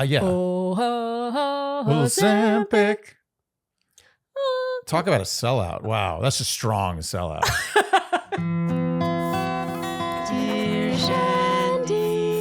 Yeah. Oh, ho, ho, Ozempic. Talk about a sellout. Wow. That's a strong sellout. Dear Shandy.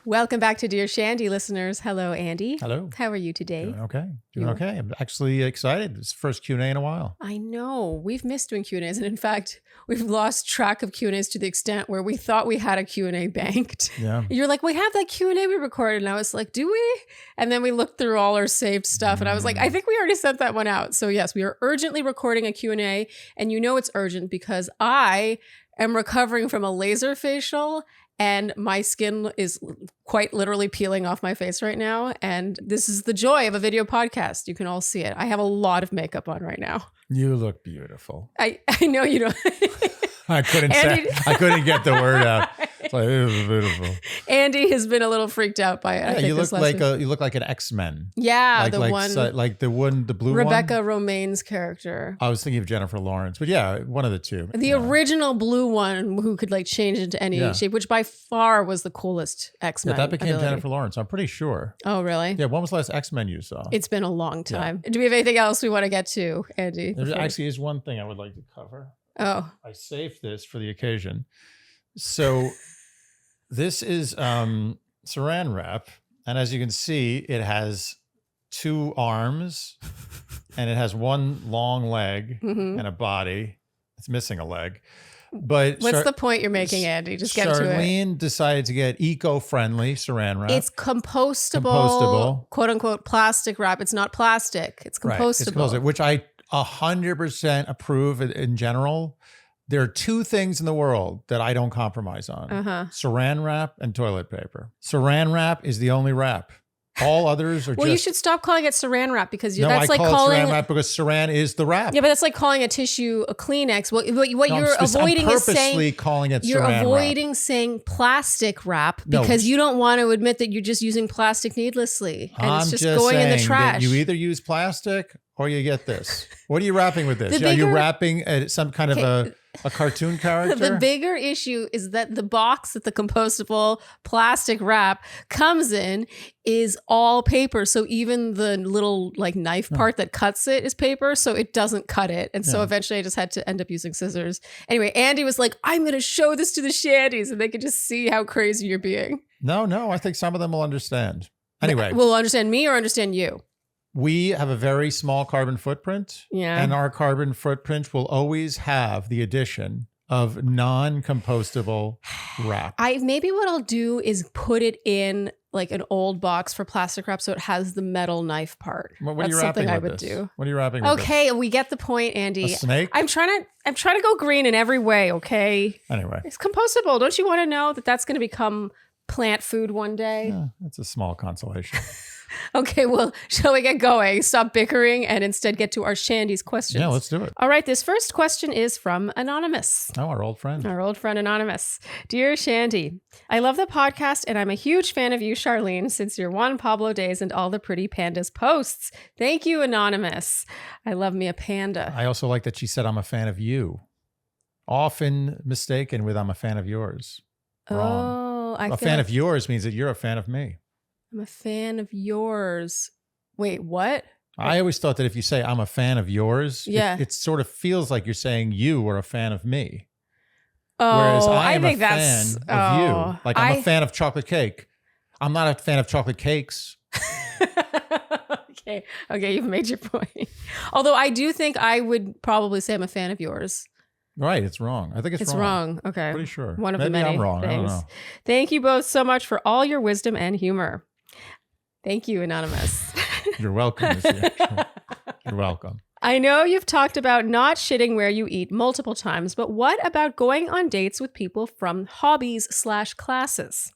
Welcome back to Dear Shandy, listeners. Hello, Andy. Hello. How are you today? Doing okay. Doing okay. I'm actually excited. It's the first Q&A in a while. I know. We've missed doing Q&As. And in fact, we've lost track of Q&As to the extent where we thought we had a Q&A banked. Yeah. You're like, we have that Q&A we recorded. And I was like, do we? And then we looked through all our saved stuff. And I was like, I think we already sent that one out. So yes, we are urgently recording a Q&A. And you know it's urgent because I am recovering from a laser facial. And my skin is quite literally peeling off my face right now. And this is the joy of a video podcast. You can all see it. I have a lot of makeup on right now. You look beautiful. I know you don't. I couldn't get the word out. It's like, it was beautiful. Andy has been a little freaked out by it. Yeah, I think you look like an X-Men. Yeah, the blue Rebecca one. Romaine's character. I was thinking of Jennifer Lawrence, but yeah, one of the two. The original blue one who could like change into any shape, which by far was the coolest X-Men. Yeah, that became Jennifer Lawrence. I'm pretty sure. Oh, really? Yeah. When was the last X-Men you saw? It's been a long time. Yeah. Do we have anything else we want to get to, Andy? There actually is one thing I would like to cover. Oh. I saved this for the occasion. So this is saran wrap. And as you can see, it has two arms and it has one long leg and a body. It's missing a leg. But what's the point you're making, Andy? Just get to it. Charlene decided to get eco-friendly saran wrap. It's compostable, quote unquote, plastic wrap. It's not plastic. It's compostable. Right. It's compostable, which I 100% approve in general. There are two things in the world that I don't compromise on. Saran wrap and toilet paper. Saran wrap is the only wrap. All others are you should stop calling it saran wrap because I like call it saran wrap because saran is the wrap. Yeah, but that's like calling a tissue a Kleenex. What you're avoiding is saying calling it you're saran avoiding wrap. Saying plastic wrap because you don't want to admit that you're just using plastic needlessly and it's just going in the trash. You either use plastic or you get this. What are you wrapping with this? Are you wrapping some kind of a cartoon character? The bigger issue is that the box that the compostable plastic wrap comes in is all paper. So even the little like knife part that cuts it is paper. So it doesn't cut it. And so eventually I just had to end up using scissors. Anyway, Andy was like, I'm going to show this to the Shandies and they could just see how crazy you're being. No, I think some of them will understand. Anyway. Will understand me or understand you? We have a very small carbon footprint. Yeah. And our carbon footprint will always have the addition of non-compostable wrap. Maybe what I'll do is put it in like an old box for plastic wrap so it has the metal knife part. What That's are you wrapping something I with would this? do. What are you wrapping with Okay, we get the point, Andy. A snake? I'm trying to go green in every way, okay? Anyway. It's compostable. Don't you want to know that that's going to become plant food one day? Yeah, that's a small consolation. Okay, well, shall we get going? Stop bickering and instead get to our Shandy's questions. Yeah, let's do it. All right, this first question is from Anonymous. Oh, our old friend. Our old friend Anonymous. Dear Shandy, I love the podcast and I'm a huge fan of you, Charlene, since your Juan Pablo days and all the pretty pandas posts. Thank you, Anonymous. I love me a panda. I also like that she said I'm a fan of you. Often mistaken with I'm a fan of yours. Wrong. A fan of yours means that you're a fan of me. I'm a fan of yours. Wait, what? I always thought that if you say I'm a fan of yours, it sort of feels like you're saying you are a fan of me. Oh, whereas I am think a fan of you. Like I'm a fan of chocolate cake. I'm not a fan of chocolate cakes. Okay, you've made your point. Although I do think I would probably say I'm a fan of yours. Right, it's wrong. I think it's wrong. Okay. Pretty sure. One of Maybe the many I'm wrong. things. I don't know. Thank you both so much for all your wisdom and humor. Thank you, Anonymous. You're welcome. You're welcome. I know you've talked about not shitting where you eat multiple times, but what about going on dates with people from hobbies/classes?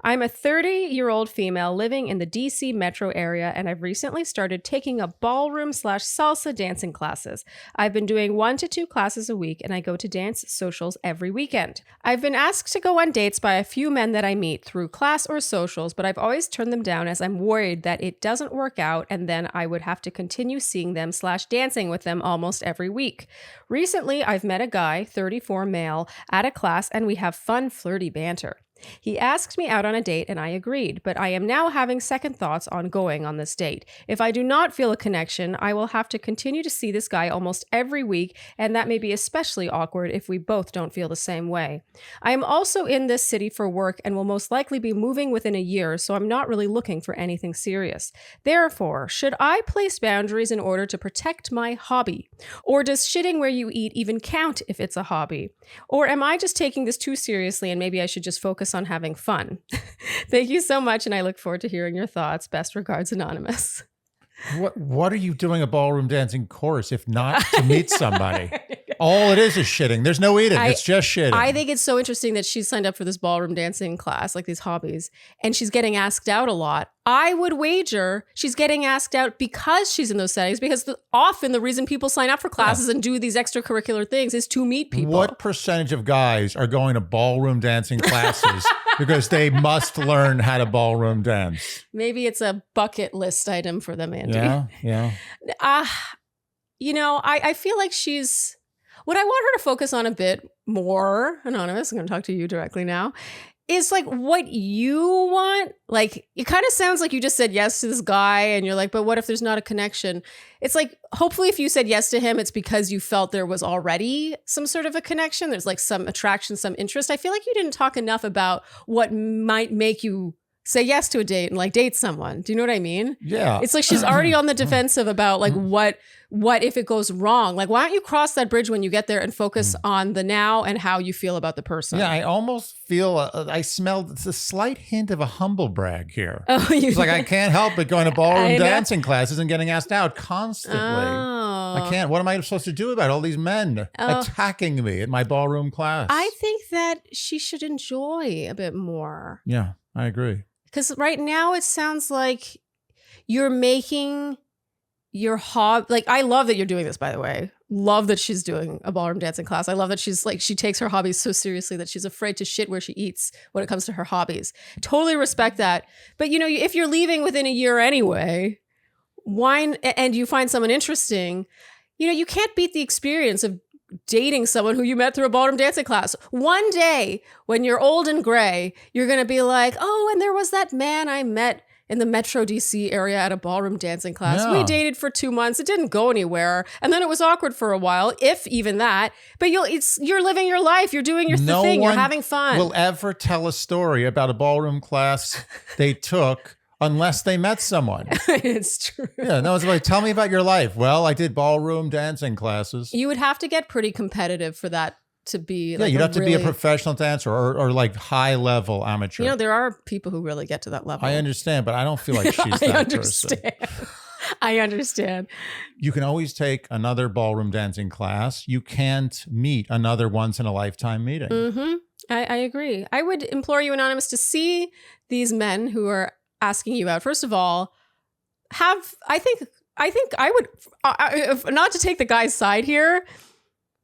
I'm a 30-year-old female living in the DC metro area, and I've recently started taking up ballroom/salsa dancing classes. I've been doing 1 to 2 classes a week, and I go to dance socials every weekend. I've been asked to go on dates by a few men that I meet through class or socials, but I've always turned them down as I'm worried that it doesn't work out, and then I would have to continue seeing them/dancing with them almost every week. Recently, I've met a guy, 34 male, at a class, and we have fun, flirty banter. He asked me out on a date and I agreed, but I am now having second thoughts on going on this date. If I do not feel a connection, I will have to continue to see this guy almost every week, and that may be especially awkward if we both don't feel the same way. I am also in this city for work and will most likely be moving within a year, so I'm not really looking for anything serious. Therefore, should I place boundaries in order to protect my hobby? Or does shitting where you eat even count if it's a hobby? Or am I just taking this too seriously and maybe I should just focus on having fun? Thank you so much, and I look forward to hearing your thoughts. Best regards, Anonymous. What are you doing a ballroom dancing course if not to meet somebody? All it is shitting. There's no eating. It's just shitting. I think it's so interesting that she's signed up for this ballroom dancing class, like these hobbies, and she's getting asked out a lot. I would wager she's getting asked out because she's in those settings, because often the reason people sign up for classes and do these extracurricular things is to meet people. What percentage of guys are going to ballroom dancing classes because they must learn how to ballroom dance? Maybe it's a bucket list item for them, Andy. Yeah. I feel like she's... What I want her to focus on a bit more, Anonymous, I'm going to talk to you directly now, is like what you want. Like, it kind of sounds like you just said yes to this guy and you're like, but what if there's not a connection? It's like, hopefully if you said yes to him, it's because you felt there was already some sort of a connection. There's like some attraction, some interest. I feel like you didn't talk enough about what might make you say yes to a date and like date someone. Do you know what I mean? Yeah. It's like she's already on the defensive about like what if it goes wrong? Like, why don't you cross that bridge when you get there and focus on the now and how you feel about the person? Yeah, I almost feel, I smelled a slight hint of a humble brag here. Oh, it's like, I can't help but going to ballroom dancing classes and getting asked out constantly. Oh. I can't. What am I supposed to do about all these men attacking me at my ballroom class? I think that she should enjoy a bit more. Yeah, I agree. Because right now it sounds like you're making your hobby. Like, I love that you're doing this, by the way. Love that she's doing a ballroom dancing class. I love that she's like, she takes her hobbies so seriously that she's afraid to shit where she eats when it comes to her hobbies. Totally respect that. But if you're leaving within a year anyway, and you find someone interesting, you can't beat the experience of dating someone who you met through a ballroom dancing class. One day when you're old and gray, you're going to be like, oh, and there was that man I met in the Metro DC area at a ballroom dancing class. Yeah. We dated for 2 months. It didn't go anywhere. And then it was awkward for a while, if even that. But you're living your life. You're doing your thing. You're having fun. Will ever tell a story about a ballroom class they took unless they met someone. It's true. Yeah, no, it's like, tell me about your life. Well, I did ballroom dancing classes. You would have to get pretty competitive for that to be like, you'd have to be a professional dancer or like high level amateur. There are people who really get to that level. I understand, but I don't feel like she's that person. I understand. You can always take another ballroom dancing class. You can't meet another once in a lifetime meeting. Mm-hmm. I agree. I would implore you, Anonymous, to see these men who are asking you out. First of all, I think I would, not to take the guy's side here,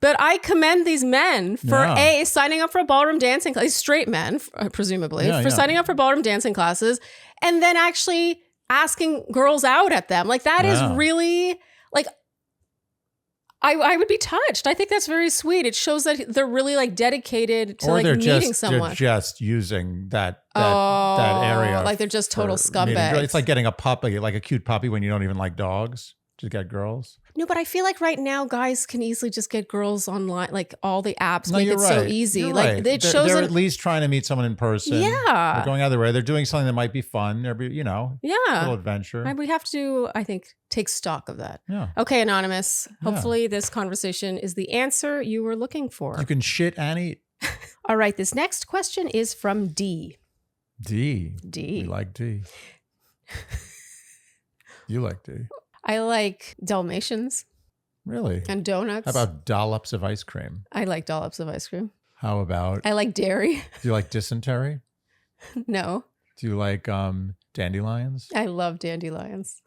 but I commend these men for signing up for a ballroom dancing class, straight men, presumably, signing up for ballroom dancing classes, and then actually asking girls out at them. Like, that is really, like, I would be touched. I think that's very sweet. It shows that they're really like dedicated to meeting someone. They're just using that area. Like, they're just total scumbags. It's like getting a puppy, like a cute puppy when you don't even like dogs. Just get girls. No, but I feel like right now guys can easily just get girls online. Like, all the apps make it so easy. You're like right. It shows they're at least trying to meet someone in person. Yeah, they're going either way. They're doing something that might be fun. A little adventure. We have to, I think, take stock of that. Yeah. Okay, Anonymous. Hopefully this conversation is the answer you were looking for. You can shit and eat. All right. This next question is from D. D. We like D. You like D. I like Dalmatians. Really? And donuts. How about dollops of ice cream? I like dollops of ice cream. How about? I like dairy. Do you like dysentery? No. Do you like dandelions? I love dandelions.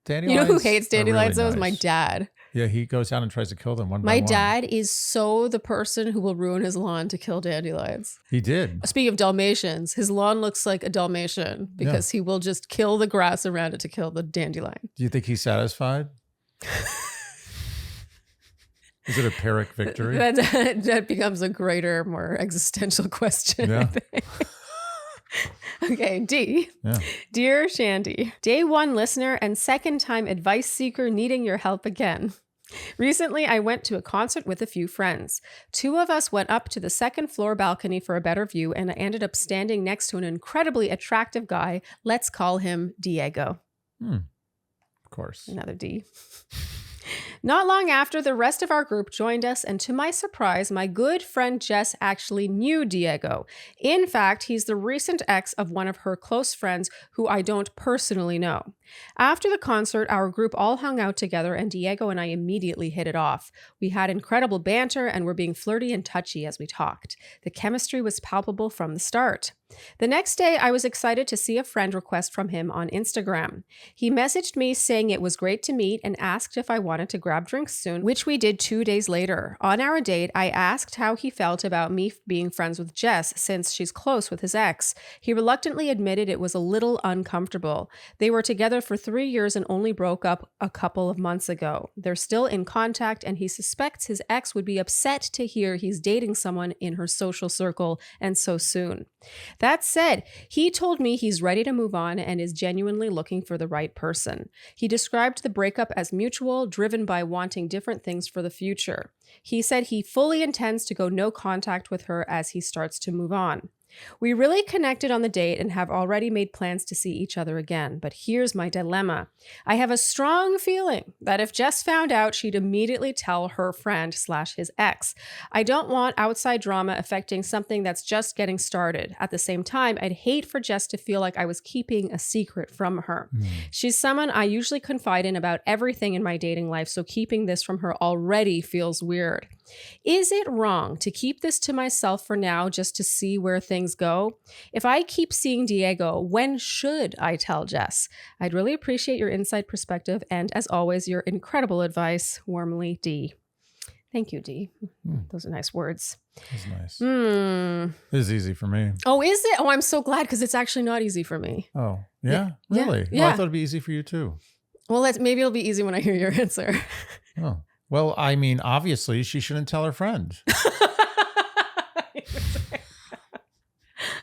Dandelions. You know who hates dandelions? Really That was my dad. Yeah, he goes out and tries to kill them one by one. one. My dad is so the person who will ruin his lawn to kill dandelions. He did. Speaking of Dalmatians, his lawn looks like a Dalmatian because he will just kill the grass around it to kill the dandelion. Do you think he's satisfied? Is it a Pyrrhic victory? That becomes a greater, more existential question, I think. Okay, D. Yeah. Dear Shandy, day one listener and second time advice seeker needing your help again. Recently, I went to a concert with a few friends. Two of us went up to the second floor balcony for a better view, and I ended up standing next to an incredibly attractive guy. Let's call him Diego. Of course. Another D. Not long after, the rest of our group joined us, and to my surprise, my good friend Jess actually knew Diego. In fact, he's the recent ex of one of her close friends who I don't personally know. After the concert, our group all hung out together, and Diego and I immediately hit it off. We had incredible banter and were being flirty and touchy as we talked. The chemistry was palpable from the start. The next day, I was excited to see a friend request from him on Instagram. He messaged me saying it was great to meet and asked if I wanted to grab drinks soon, which we did 2 days later. On our date, I asked how he felt about me being friends with Jess since she's close with his ex. He reluctantly admitted it was a little uncomfortable. They were together for 3 years and only broke up a couple of months ago. They're still in contact, and he suspects his ex would be upset to hear he's dating someone in her social circle and so soon. That said, he told me he's ready to move on and is genuinely looking for the right person. He described the breakup as mutual, driven by wanting different things for the future. He said he fully intends to go no contact with her as he starts to move on. We really connected on the date and have already made plans to see each other again. But here's my dilemma. I have a strong feeling that if Jess found out, she'd immediately tell her friend / his ex. I don't want outside drama affecting something that's just getting started. At the same time, I'd hate for Jess to feel like I was keeping a secret from her. She's someone I usually confide in about everything in my dating life, so keeping this from her already feels weird. Is it wrong to keep this to myself for now just to see where things go? If I keep seeing Diego, when should I tell Jess? I'd really appreciate your inside perspective and, as always, your incredible advice. Warmly, D. Thank you, D. Those are nice words. That's nice. It is easy for me. Oh, is it? Oh, I'm so glad because it's actually not easy for me. Oh, yeah? Really? Yeah. Oh, I thought it'd be easy for you too. Well, maybe it'll be easy when I hear your answer. Oh. Well, I mean, obviously, she shouldn't tell her friend.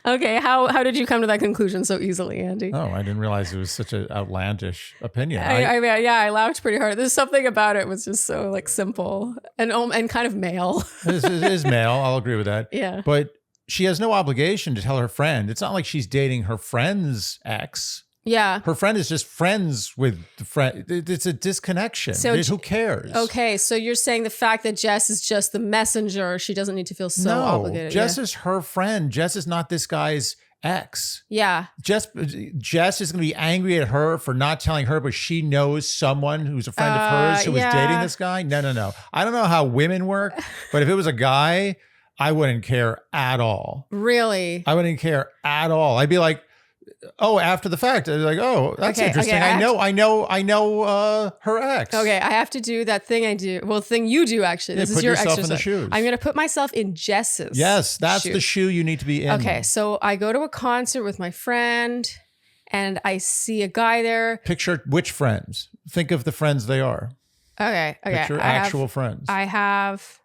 Okay, how did you come to that conclusion so easily, Andy? Oh, I didn't realize it was such an outlandish opinion. I mean, I laughed pretty hard. There's something about it was just so like simple and kind of male. It is male. I'll agree with that. Yeah. But she has no obligation to tell her friend. It's not like she's dating her friend's ex. Yeah. Her friend is just friends with the friend. It's a disconnection. So who cares? Okay, so you're saying the fact that Jess is just the messenger, she doesn't need to feel so obligated. Jess is her friend. Jess is not this guy's ex. Yeah. Jess is going to be angry at her for not telling her, but she knows someone who's a friend of hers who was dating this guy. No. I don't know how women work, but if it was a guy, I wouldn't care at all. Really? I wouldn't care at all. I'd be like, oh, after the fact, I was like, oh, that's interesting. Okay, I know her ex. Okay, I have to do that thing I do. Well, thing you do actually. This is your exercise. Put yourself in the shoes. I'm going to put myself in Jess's. Yes, that's the shoe you need to be in. Okay, so I go to a concert with my friend, and I see a guy there. Picture which friends. Think of the friends they are. Okay. Picture actual friends. I have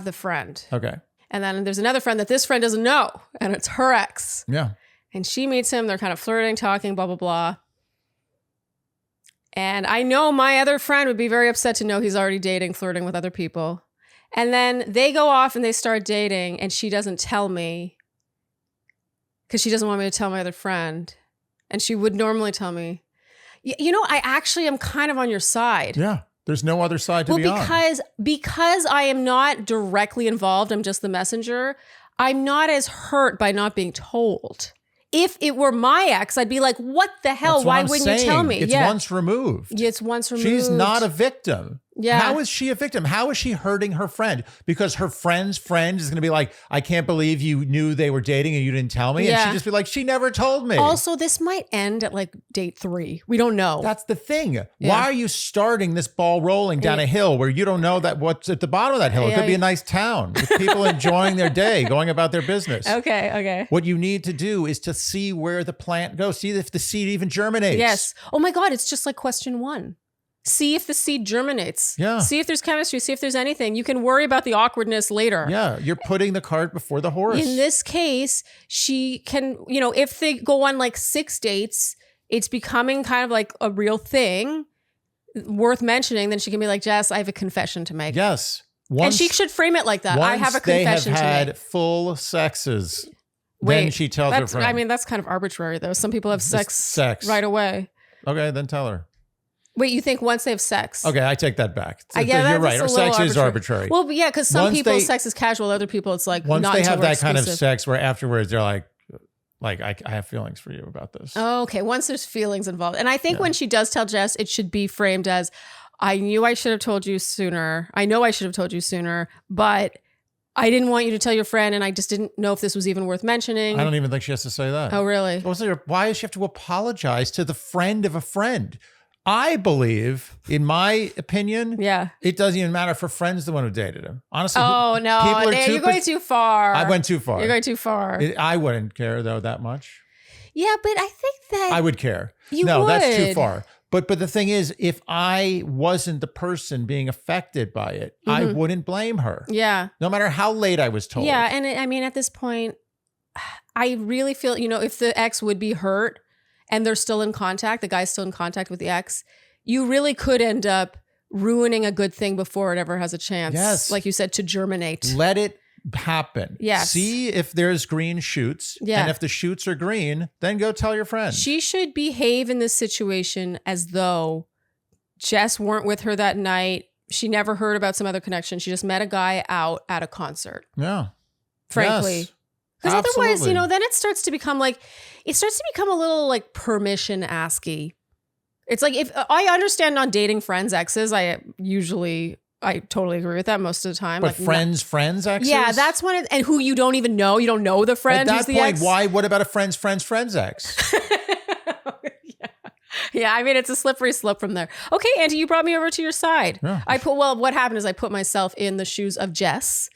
the friend. Okay. And then there's another friend that this friend doesn't know, and it's her ex. Yeah. And she meets him. They're kind of flirting, talking, blah, blah, blah. And I know my other friend would be very upset to know he's already dating, flirting with other people. And then they go off and they start dating, and she doesn't tell me because she doesn't want me to tell my other friend. And she would normally tell me. You know, I actually am kind of on your side. Yeah. There's no other side to be on. Because I am not directly involved, I'm just the messenger, I'm not as hurt by not being told. If it were my ex, I'd be like, what the hell? Why wouldn't you tell me? It's once removed. Yeah, it's once removed. She's not a victim. Yeah. How is she a victim? How is she hurting her friend? Because her friend's friend is going to be like, I can't believe you knew they were dating and you didn't tell me. Yeah. And she'd just be like, she never told me. Also, this might end at like date 3. We don't know. That's the thing. Yeah. Why are you starting this ball rolling down a hill where you don't know that what's at the bottom of that hill? It could be a nice town with people enjoying their day, going about their business. Okay. What you need to do is to see where the plant goes. See if the seed even germinates. Yes. Oh my God. It's just like question 1. See if the seed germinates. Yeah. See if there's chemistry. See if there's anything. You can worry about the awkwardness later. Yeah, you're putting the cart before the horse. In this case, she can, if they go on like 6 dates, it's becoming kind of like a real thing worth mentioning. Then she can be like, Jess, I have a confession to make. Yes. And she should frame it like that. I have a confession to make. They have had full sexes. Wait, then she tells her friend. I mean, that's kind of arbitrary though. Some people have sex right away. Okay, then tell her. Wait, you think once they have sex? Okay, I take that back. Yeah, you're right. Or sex is arbitrary. Well, yeah, because some people's sex is casual. Other people, it's like once not they have that exclusive. kind of sex where afterwards they're like I have feelings for you about this. Oh, okay. Once there's feelings involved. And I think when she does tell Jess, it should be framed as, I knew I should have told you sooner. I know I should have told you sooner, but I didn't want you to tell your friend, and I just didn't know if this was even worth mentioning. I don't even think she has to say that. Oh, really? Why does she have to apologize to the friend of a friend? I believe, in my opinion, it doesn't even matter if her friend's the one who dated him. Honestly, oh no, you're going too far. I went too far. You're going too far. I wouldn't care though that much. Yeah, but I think that I would care. You no, would. That's too far. But the thing is, if I wasn't the person being affected by it, I wouldn't blame her. Yeah. No matter how late I was told. Yeah, and I mean, at this point, I really feel, if the ex would be hurt and they're still in contact, the guy's still in contact with the ex, you really could end up ruining a good thing before it ever has a chance. Yes. Like you said, to germinate. Let it happen. Yes. See if there's green shoots. Yeah. And if the shoots are green, then go tell your friend. She should behave in this situation as though Jess weren't with her that night. She never heard about some other connection. She just met a guy out at a concert. Yeah. Frankly. Yes. Because otherwise, Absolutely. then it starts to become a little like permission asky. It's like, if I understand not dating friends' exes, I totally agree with that most of the time. But like friends exes? Yeah, that's one and who you don't even know. You don't know the friend. At that point, why? What about a friend's ex? Yeah, I mean, it's a slippery slope from there. Okay, Auntie, you brought me over to your side. Yeah. What happened is I put myself in the shoes of Jess,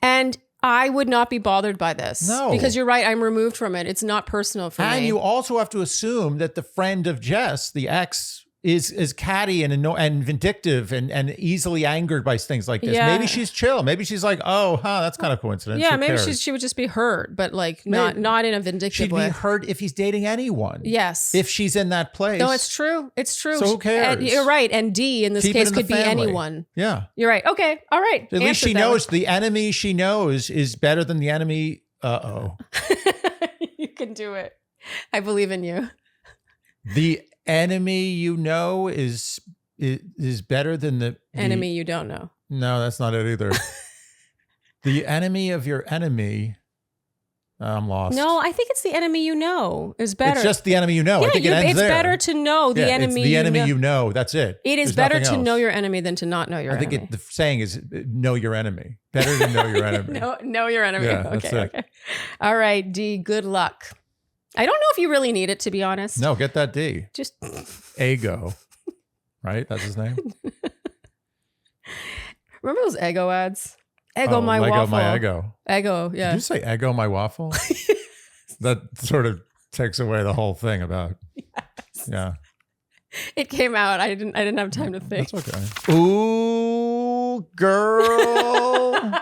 and I would not be bothered by this. No. Because you're right, I'm removed from it. It's not personal for me. And you also have to assume that the friend of Jess, the ex, is catty and vindictive and easily angered by things like this. Yeah. Maybe she's chill. Maybe she's like, that's kind of coincidence. Yeah, Who maybe cares? she would just be hurt, but like not in a vindictive way. She'd be hurt if he's dating anyone. Yes. If she's in that place. No, it's true. It's true. So who cares? And you're right. And D in this Keep it case in the could be family. anyone. Yeah. You're right. Okay. All right. At least she knows the enemy she knows is better than the enemy. You can do it. I believe in you. The enemy you know is better than the enemy you don't know. No, that's not it either. The enemy of your enemy. I'm lost. No, I think it's the enemy you know is better. It's just the enemy you know. Yeah, I think it ends there. It's better to know the enemy. It's the enemy you know. That's it. It is There's better nothing to else. know your enemy than to not know your enemy. I think the saying is know your enemy. Better to know your enemy. know your enemy. Yeah, that's it. Okay. All right, D, good luck. I don't know if you really need it, to be honest. No, get that D. Just Ego. Right? That's his name? remember those Eggo ads? Eggo my Lego waffle. my Eggo. Eggo, yeah. Did you say Eggo my waffle? That sort of takes away the whole thing about. Yes. Yeah. It came out. I didn't have time to think. That's okay. Ooh, girl.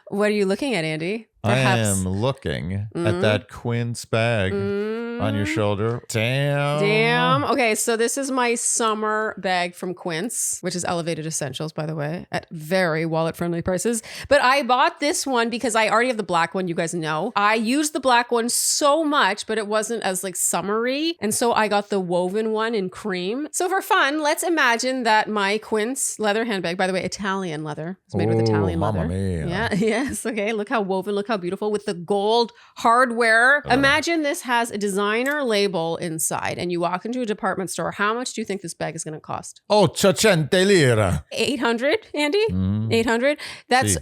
What are you looking at, Andy? I am looking at that quince bag on your shoulder. Damn. Okay, so this is my summer bag from Quince, which is Elevated Essentials, by the way, at very wallet-friendly prices. But I bought this one because I already have the black one, you guys know. I used the black one so much, but it wasn't as like summery. And so I got the woven one in cream. So for fun, let's imagine that my Quince leather handbag, by the way, Italian leather. It's made with Italian leather. Mamma mia. Yeah, yes. Okay, look how woven, look how beautiful with the gold hardware. Imagine this has a designer label inside and you walk into a department store. How much do you think this bag is going to cost? 800 lire. 800, Andy? 800? That's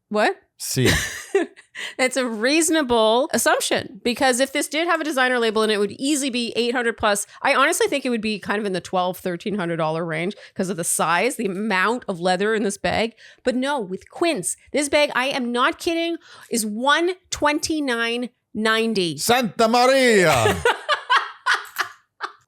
what? See. That's a reasonable assumption because if this did have a designer label and it would easily be 800 plus, I honestly think it would be kind of in the $1,200, $1,300 range because of the size, the amount of leather in this bag. But no, with Quince, this bag, I am not kidding, is $129.90. Santa Maria.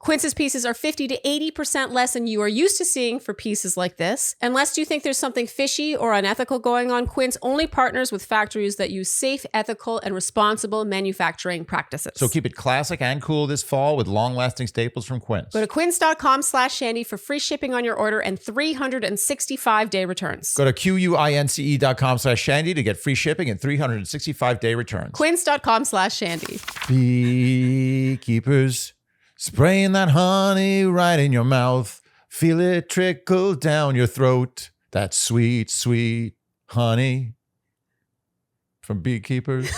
Quince's pieces are 50 to 80% less than you are used to seeing for pieces like this. Unless you think there's something fishy or unethical going on, Quince only partners with factories that use safe, ethical, and responsible manufacturing practices. So keep it classic and cool this fall with long-lasting staples from Quince. Go to quince.com/Shandy for free shipping on your order and 365-day returns. Go to QUINCE.com/Shandy to get free shipping and 365-day returns. Quince.com/Shandy. Beekeepers, spraying that honey right in your mouth. Feel it trickle down your throat. That sweet, sweet honey from Beekeepers.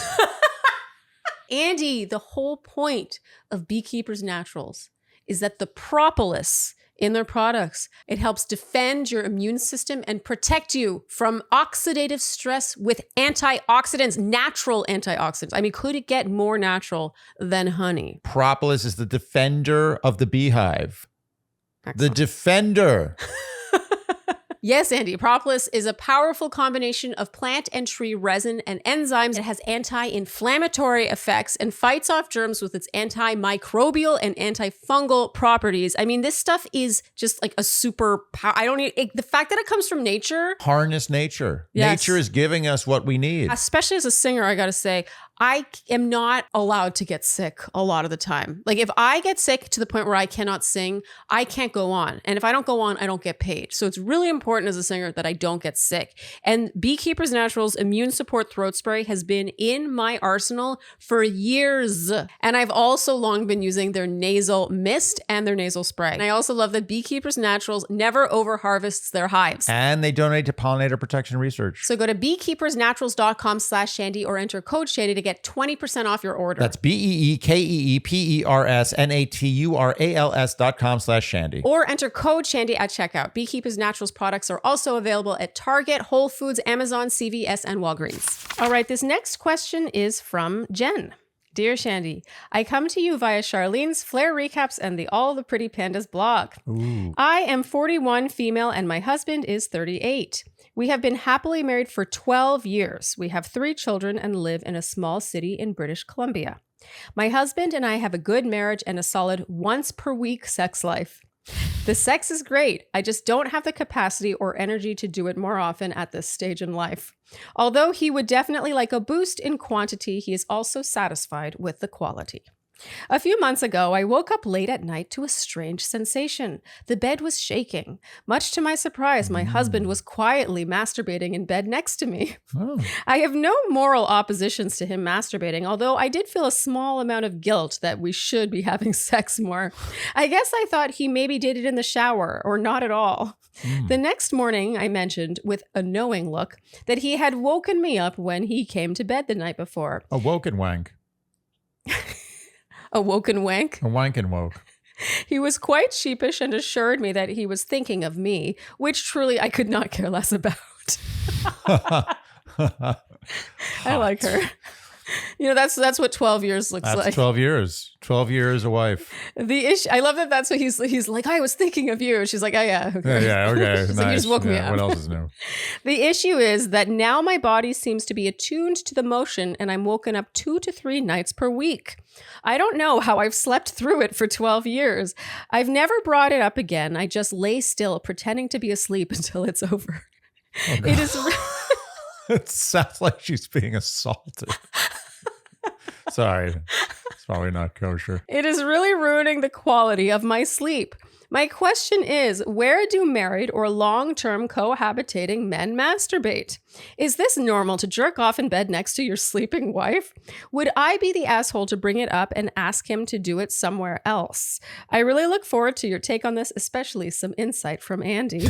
Andy, the whole point of Beekeepers Naturals is that the propolis in their products, it helps defend your immune system and protect you from oxidative stress with antioxidants, natural antioxidants. I mean, could it get more natural than honey? Propolis is the defender of the beehive. Excellent. The defender. Yes, Andy. Propolis is a powerful combination of plant and tree resin and enzymes. It has anti-inflammatory effects and fights off germs with its antimicrobial and antifungal properties. I mean, this stuff is just like a super power. The fact that it comes from nature. Harness nature. Yes. Nature is giving us what we need. Especially as a singer, I got to say, I am not allowed to get sick a lot of the time. Like if I get sick to the point where I cannot sing, I can't go on. And if I don't go on, I don't get paid. So it's really important as a singer that I don't get sick. And Beekeepers Naturals Immune Support Throat Spray has been in my arsenal for years. And I've also long been using their nasal mist and their nasal spray. And I also love that Beekeepers Naturals never over-harvests their hives. And they donate to pollinator protection research. So go to beekeepersnaturals.com/Shandy or enter code Shandy to get 20% off your order. That's BEEKEEPERSNATURALS.com/Shandy. Or enter code Shandy at checkout. Beekeepers Naturals products are also available at Target, Whole Foods, Amazon, CVS, and Walgreens. All right, this next question is from Jen. Dear Shandy, I come to you via Charlene's Flair Recaps and the All the Pretty Pandas blog. Ooh. I am 41, female, and my husband is 38. We have been happily married for 12 years. We have 3 children and live in a small city in British Columbia. My husband and I have a good marriage and a solid once per week sex life. The sex is great. I just don't have the capacity or energy to do it more often at this stage in life. Although he would definitely like a boost in quantity, he is also satisfied with the quality. A few months ago, I woke up late at night to a strange sensation. The bed was shaking. Much to my surprise, my husband was quietly masturbating in bed next to me. Oh. I have no moral oppositions to him masturbating, although I did feel a small amount of guilt that we should be having sex more. I guess I thought he maybe did it in the shower or not at all. The next morning, I mentioned with a knowing look that he had woken me up when he came to bed the night before. A woke and wank. A woken wank? A wank and woke. He was quite sheepish and assured me that he was thinking of me, which truly I could not care less about. I like her. You know, that's what 12 years looks like. 12 years. 12 years a wife. The issue, I love that that's what he's like, I was thinking of you. She's like, oh yeah. Okay. Yeah, okay. She's Nice. like, you just woke me up. What else is new? The issue is that now my body seems to be attuned to the motion and I'm woken up 2 to 3 nights per week. I don't know how I've slept through it for 12 years. I've never brought it up again. I just lay still pretending to be asleep until it's over. Oh, It is... It sounds like she's being assaulted. Sorry. It's probably not kosher. It is really ruining the quality of my sleep. My question is, where do married or long-term cohabitating men masturbate? Is this normal to jerk off in bed next to your sleeping wife? Would I be the asshole to bring it up and ask him to do it somewhere else? I really look forward to your take on this, especially some insight from Andy.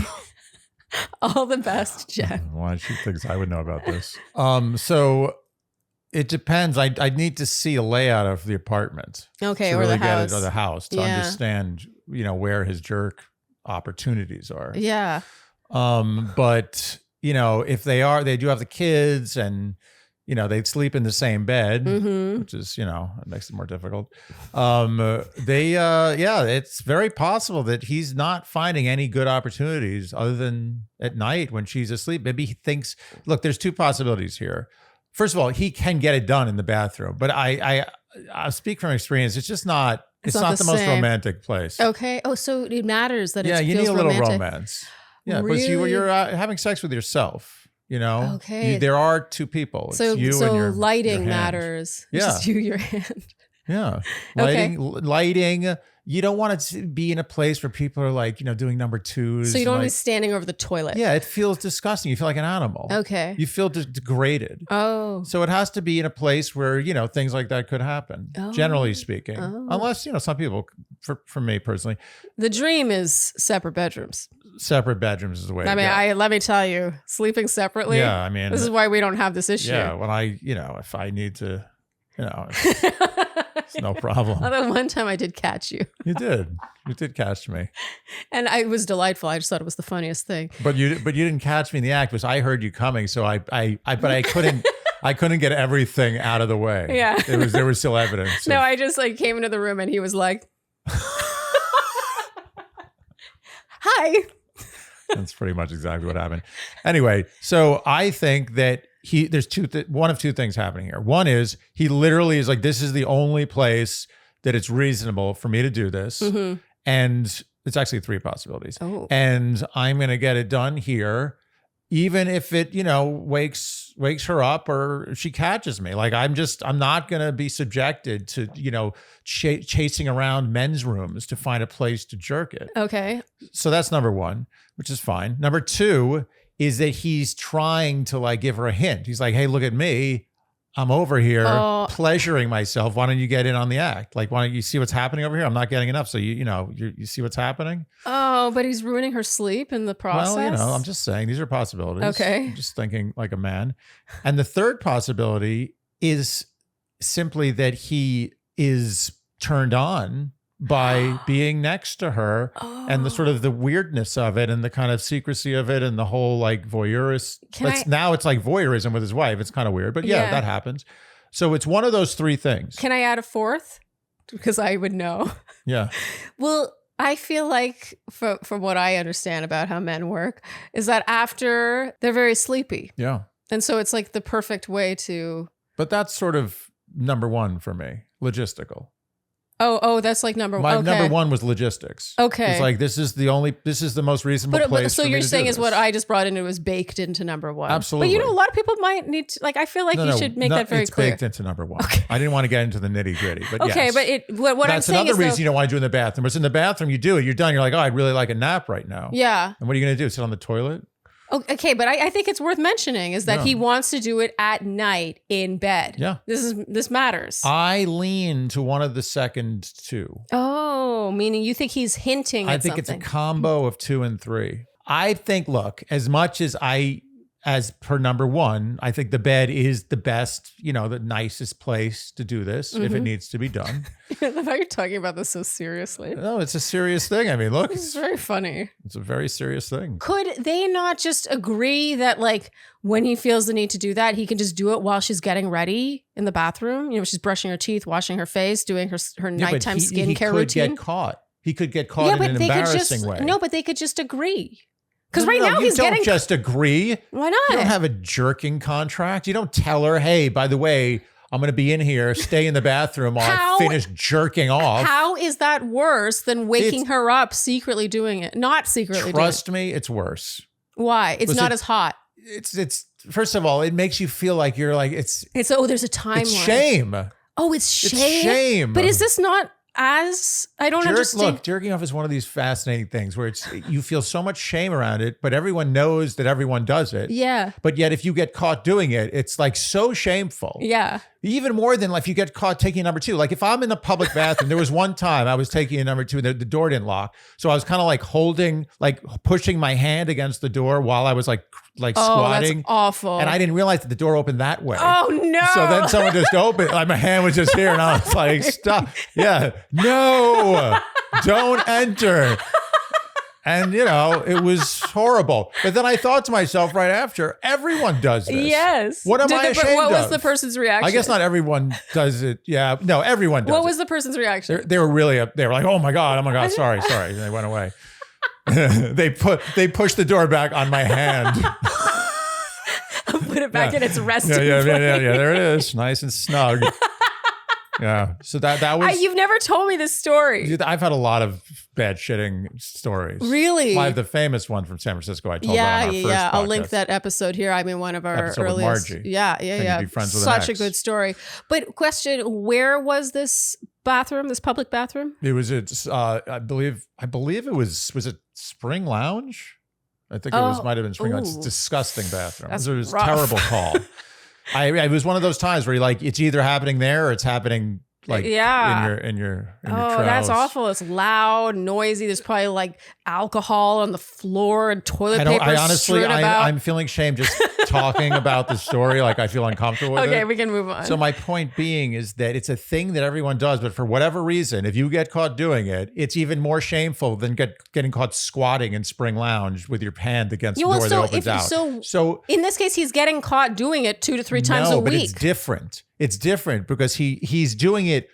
All the best, Jen. Why she thinks I would know about this. So it depends. I need to see a layout of the apartment. Okay, to or really the house. Or the house to understand, where his jerk opportunities are. Yeah. But if they do have the kids and they sleep in the same bed, which is, it makes it more difficult. It's very possible that he's not finding any good opportunities other than at night when she's asleep. Maybe he thinks, look, there's 2 possibilities here. First of all, he can get it done in the bathroom, but I speak from experience. It's just not It's not the most same. romantic place. Okay. Oh, so it matters that Yeah, it you feels need a little romantic. romance. Yeah, Really? but you're having sex with yourself. You know. Okay. There are two people. It's So you and your lighting your hand. matters. Yeah. Just you, your hand. Yeah. Okay. Lighting. You don't want to be in a place where people are like, doing number twos. So you don't want to be standing over the toilet. Yeah, it feels disgusting. You feel like an animal. Okay. You feel degraded. Oh. So it has to be in a place where, things like that could happen, generally speaking. Oh. Unless, some people, for me personally. The dream is separate bedrooms. Separate bedrooms is the way to go. Let me tell you, sleeping separately. Yeah, I mean. This is why we don't have this issue. Yeah, when if I need to, it's no problem. Although one time I did catch you. You did. You did catch me. And it was delightful. I just thought it was the funniest thing. But you didn't catch me in the act because I heard you coming, so I couldn't get everything out of the way. Yeah. There was still evidence. No, I just came into the room and he was like, "Hi." That's pretty much exactly what happened. Anyway, so I think that there's one of two things happening here. One is he literally is like, this is the only place that it's reasonable for me to do this. Mm-hmm. And it's actually three possibilities. Oh. And I'm going to get it done here, even if it, wakes her up or she catches me. Like I'm not going to be subjected to, chasing around men's rooms to find a place to jerk it. Okay. So that's number one, which is fine. Number two is that he's trying to give her a hint. He's like, hey, look at me. I'm over here pleasuring myself. Why don't you get in on the act? Why don't you see what's happening over here? I'm not getting enough. So you see what's happening? Oh, but he's ruining her sleep in the process. Well, I'm just saying these are possibilities. Okay. I'm just thinking like a man. And the third possibility is simply that he is turned on by being next to her and the sort of the weirdness of it and the kind of secrecy of it and the whole voyeurist. Now it's like voyeurism with his wife. It's kind of weird, but yeah, that happens. So it's one of those three things. Can I add a fourth? Because I would know. Yeah. Well, I feel like from what I understand about how men work is that after they're very sleepy. Yeah. And so it's like the perfect way to. But that's sort of number one for me, logistical. Oh, that's like number one. My okay. number one was logistics. Okay. It's like, this is the most reasonable place. So for you're me to saying do is this. what I just brought in, it was baked into number one. Absolutely. But a lot of people might need to, I feel like you should make that very clear. It's baked into number one. Okay. I didn't want to get into the nitty gritty, but okay, yes. But what I'm saying is that's another reason you don't want to do it in the bathroom. It's in the bathroom, you do it, you're done. You're like, oh, I'd really like a nap right now. Yeah. And what are you going to do? Sit on the toilet? Okay, but I think it's worth mentioning is that he wants to do it at night in bed. Yeah. This matters. I lean to one of the second two. Oh, meaning you think he's hinting at something. I think it's a combo of 2 and 3. I think, look, as much as per number one, I think the bed is the best, the nicest place to do this if it needs to be done. I love how you're talking about this so seriously. No, it's a serious thing. I mean, look. It's very funny. It's a very serious thing. Could they not just agree that when he feels the need to do that, he can just do it while she's getting ready in the bathroom? She's brushing her teeth, washing her face, doing her nighttime skincare routine. He could get caught in an embarrassing way. No, but they could just agree. Because now you don't just agree. Why not? You don't have a jerking contract. You don't tell her, hey, by the way, I'm going to be in here, stay in the bathroom while I finish jerking off. How is that worse than waking her up secretly doing it? Not secretly doing it. Trust me, it's worse. Why? It's not as hot. It's first of all, it makes you feel like you're like, there's a timeline. It's shame. Oh, it's shame? It's shame. But is this not I don't understand. Look, jerking off is one of these fascinating things where you feel so much shame around it, but everyone knows that everyone does it. Yeah. But yet if you get caught doing it, it's so shameful. Yeah. Even more than if you get caught taking a number two. If I'm in the public bathroom, there was one time I was taking a number two, the door didn't lock. So I was kind of holding, pushing my hand against the door while I was squatting. That's awful. And I didn't realize that the door opened that way. Oh no. So then someone just opened, my hand was just here and I was like, stop. Yeah. No, don't enter. And, it was horrible. But then I thought to myself right after, everyone does this. Yes. What am I ashamed of? What was the person's reaction? I guess not everyone does it. Yeah. No, everyone does What was the person's reaction? They were really up. They were like, oh my God, sorry. And they went away. They pushed the door back on my hand. Put it back in its resting place. Yeah, there it is. Nice and snug. Yeah. So that was. You've never told me this story. I've had a lot of bad shitting stories. Really? Well, I have the famous one from San Francisco. I told that on our first podcast. I'll link that episode here. I mean, one of our Episode with earliest. Margie. Yeah. Can you be friends with an Such a ex? good story. But question: where was this bathroom? This public bathroom? It was. I believe it was. Was it Spring Lounge? I think it was. Might have been Spring Lounge. It's a disgusting bathroom. That's It was a rough. terrible call. It was one of those times where you're like, it's either happening there or it's happening like in your that's trousers. awful. It's loud, noisy. There's probably like alcohol on the floor and toilet paper honestly, strewn about. I'm feeling shame just talking about the story. Like I feel uncomfortable with it. Okay, we can move on. So my point being is that it's a thing that everyone does, but for whatever reason, if you get caught doing it, it's even more shameful than getting caught squatting in Spring Lounge with your hand against the door that opens out. So in this case, he's getting caught doing it 2 to 3 times a no, week. but it's different. It's different because he's doing it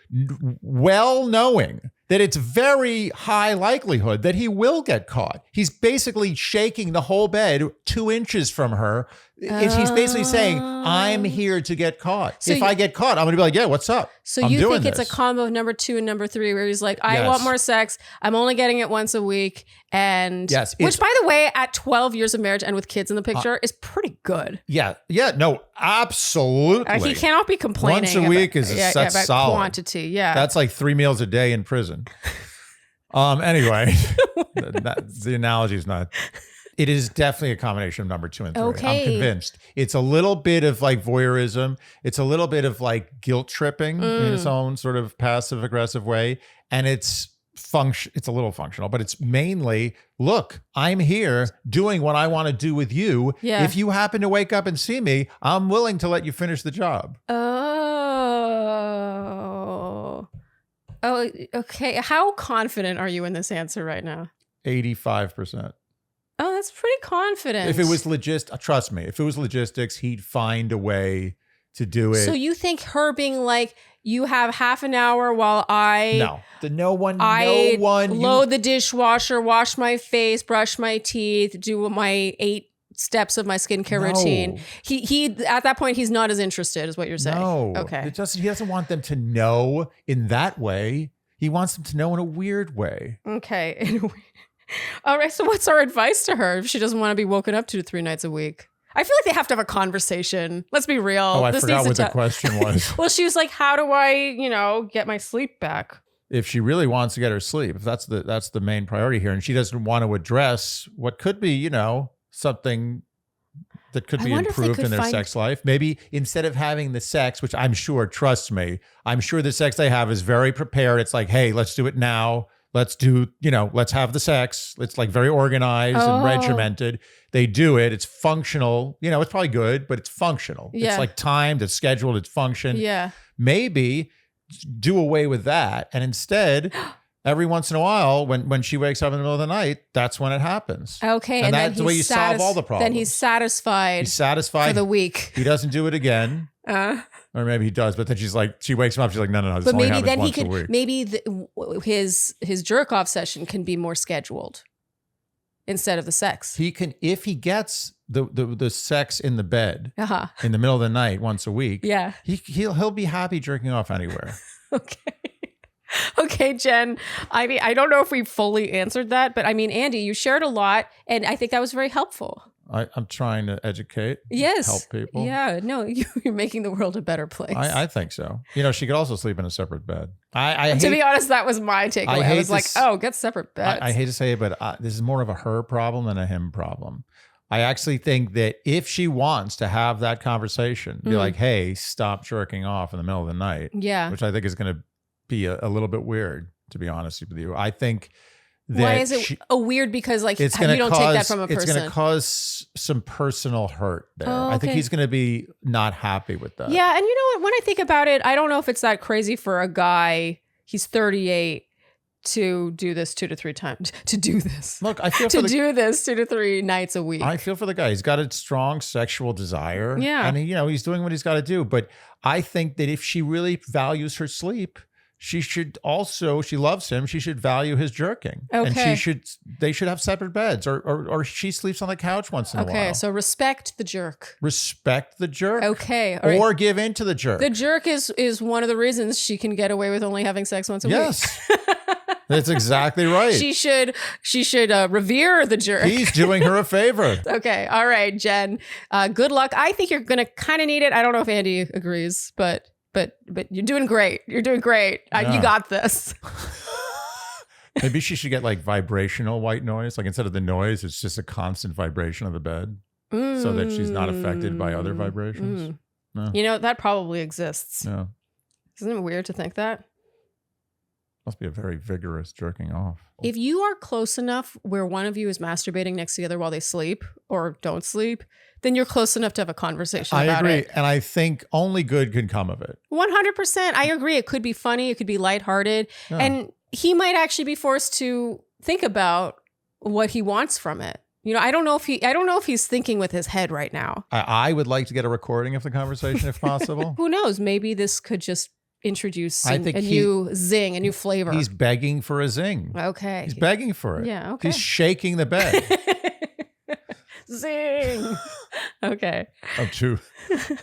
well knowing that it's very high likelihood that he will get caught. He's basically shaking the whole bed 2 inches from her. He's basically saying, I'm here to get caught. So if I get caught, I'm going to be like, yeah, what's up? So I'm you doing think it's this. a combo of number 2 and number 3 where he's like, I Yes. want more sex. I'm only getting it once a week. And Yes, which by the way, at 12 years of marriage and with kids in the picture is pretty good. Yeah, no, absolutely. He cannot be complaining. Once a week is about that's solid. quantity. Yeah. That's like 3 meals a day in prison. Anyway, the analogy is not. It is definitely a combination of number 2 and 3. Okay. I'm convinced. It's a little bit of like voyeurism. It's a little bit of like guilt tripping in its own sort of passive aggressive way. And it's a little functional, but it's mainly, look, I'm here doing what I want to do with you. Yeah. If you happen to wake up and see me, I'm willing to let you finish the job. Oh, okay. How confident are you in this answer right now? 85%. Oh, that's pretty confident. If it was trust me, if it was logistics, he'd find a way to do it. So you think her being like, you have half an hour while I no one load the dishwasher, wash my face, brush my teeth, do my 8 steps of my skincare routine. He at that point he's not as interested, is what you're saying. No. Okay. He doesn't want them to know in that way. He wants them to know in a weird way. Okay. All right. So what's our advice to her if she doesn't want to be woken up 2 to 3 nights a week? I feel like they have to have a conversation. Let's be real. Oh, I forgot what the question was. Well, she was like, how do I, get my sleep back? If she really wants to get her sleep, if that's the main priority here, and she doesn't want to address what could be, something that could be improved in their sex life. Maybe instead of having the sex, which I'm sure, trust me, I'm sure the sex they have is very prepared. It's like, hey, let's do it now. Let's have the sex. It's like very organized and regimented. They do it. It's functional. It's probably good, but it's functional. Yeah. It's like timed, it's scheduled, it's functioned. Yeah. Maybe do away with that. And instead, every once in a while, when she wakes up in the middle of the night, that's when it happens. Okay. And that's the way you solve all the problems. Then he's satisfied. He's satisfied for the week. He doesn't do it again. Or maybe he does, but then she wakes him up. She's like, no, this but only maybe happens then once a week. his jerk off session can be more scheduled instead of the sex. He can, if he gets the sex in the bed in the middle of the night once a week. Yeah, he'll be happy jerking off anywhere. Okay, Jen. I mean, I don't know if we fully answered that, but I mean, Andy, you shared a lot, and I think that was very helpful. I'm trying to educate. Yes. Help people. Yeah. No, you're making the world a better place. I think so. She could also sleep in a separate bed. To be honest, that was my takeaway. I was like, get separate beds. I hate to say it, but this is more of a her problem than a him problem. I actually think that if she wants to have that conversation, be like, hey, stop jerking off in the middle of the night. Yeah. Which I think is going to be a little bit weird, to be honest with you. I think that why is it weird? Because you don't take that from a person. It's going to cause some personal hurt there. Oh, okay. I think he's going to be not happy with that. Yeah, and you know what? When I think about it, I don't know if it's that crazy for a guy. He's 38 to do this 2 to 3 times. To do this. Look, I feel do this 2 to 3 nights a week. I feel for the guy. He's got a strong sexual desire. Yeah, and he's doing what he's got to do. But I think that if she really values her sleep, she should also, she loves him, she should value his jerking. Okay. And they should have separate beds, or she sleeps on the couch once in a while. Okay, so respect the jerk. Respect the jerk. Okay. All right. Or give in to the jerk. The jerk is one of the reasons she can get away with only having sex once a week. Yes. That's exactly right. She should revere the jerk. He's doing her a favor. Okay. All right, Jen. Good luck. I think you're going to kind of need it. I don't know if Andy agrees, but you're doing great. You're doing great. You got this. Maybe she should get like vibrational white noise. Like instead of the noise, it's just a constant vibration of the bed so that she's not affected by other vibrations. No. You know, that probably exists. Yeah. Isn't it weird to think that? Must be a very vigorous jerking off. If you are close enough where one of you is masturbating next to the other while they sleep or don't sleep, then you're close enough to have a conversation about I agree. it. And I think only good can come of it. 100%. I agree. It could be funny. It could be lighthearted. Yeah. And he might actually be forced to think about what he wants from it. You know, I don't know if he's thinking with his head right now. I would like to get a recording of the conversation if possible. Who knows? Maybe this could just introduce a think new zing, a new flavor. He's begging for a zing. Okay. He's begging for it. Yeah, okay. He's shaking the bed. Zing. Okay. Of two.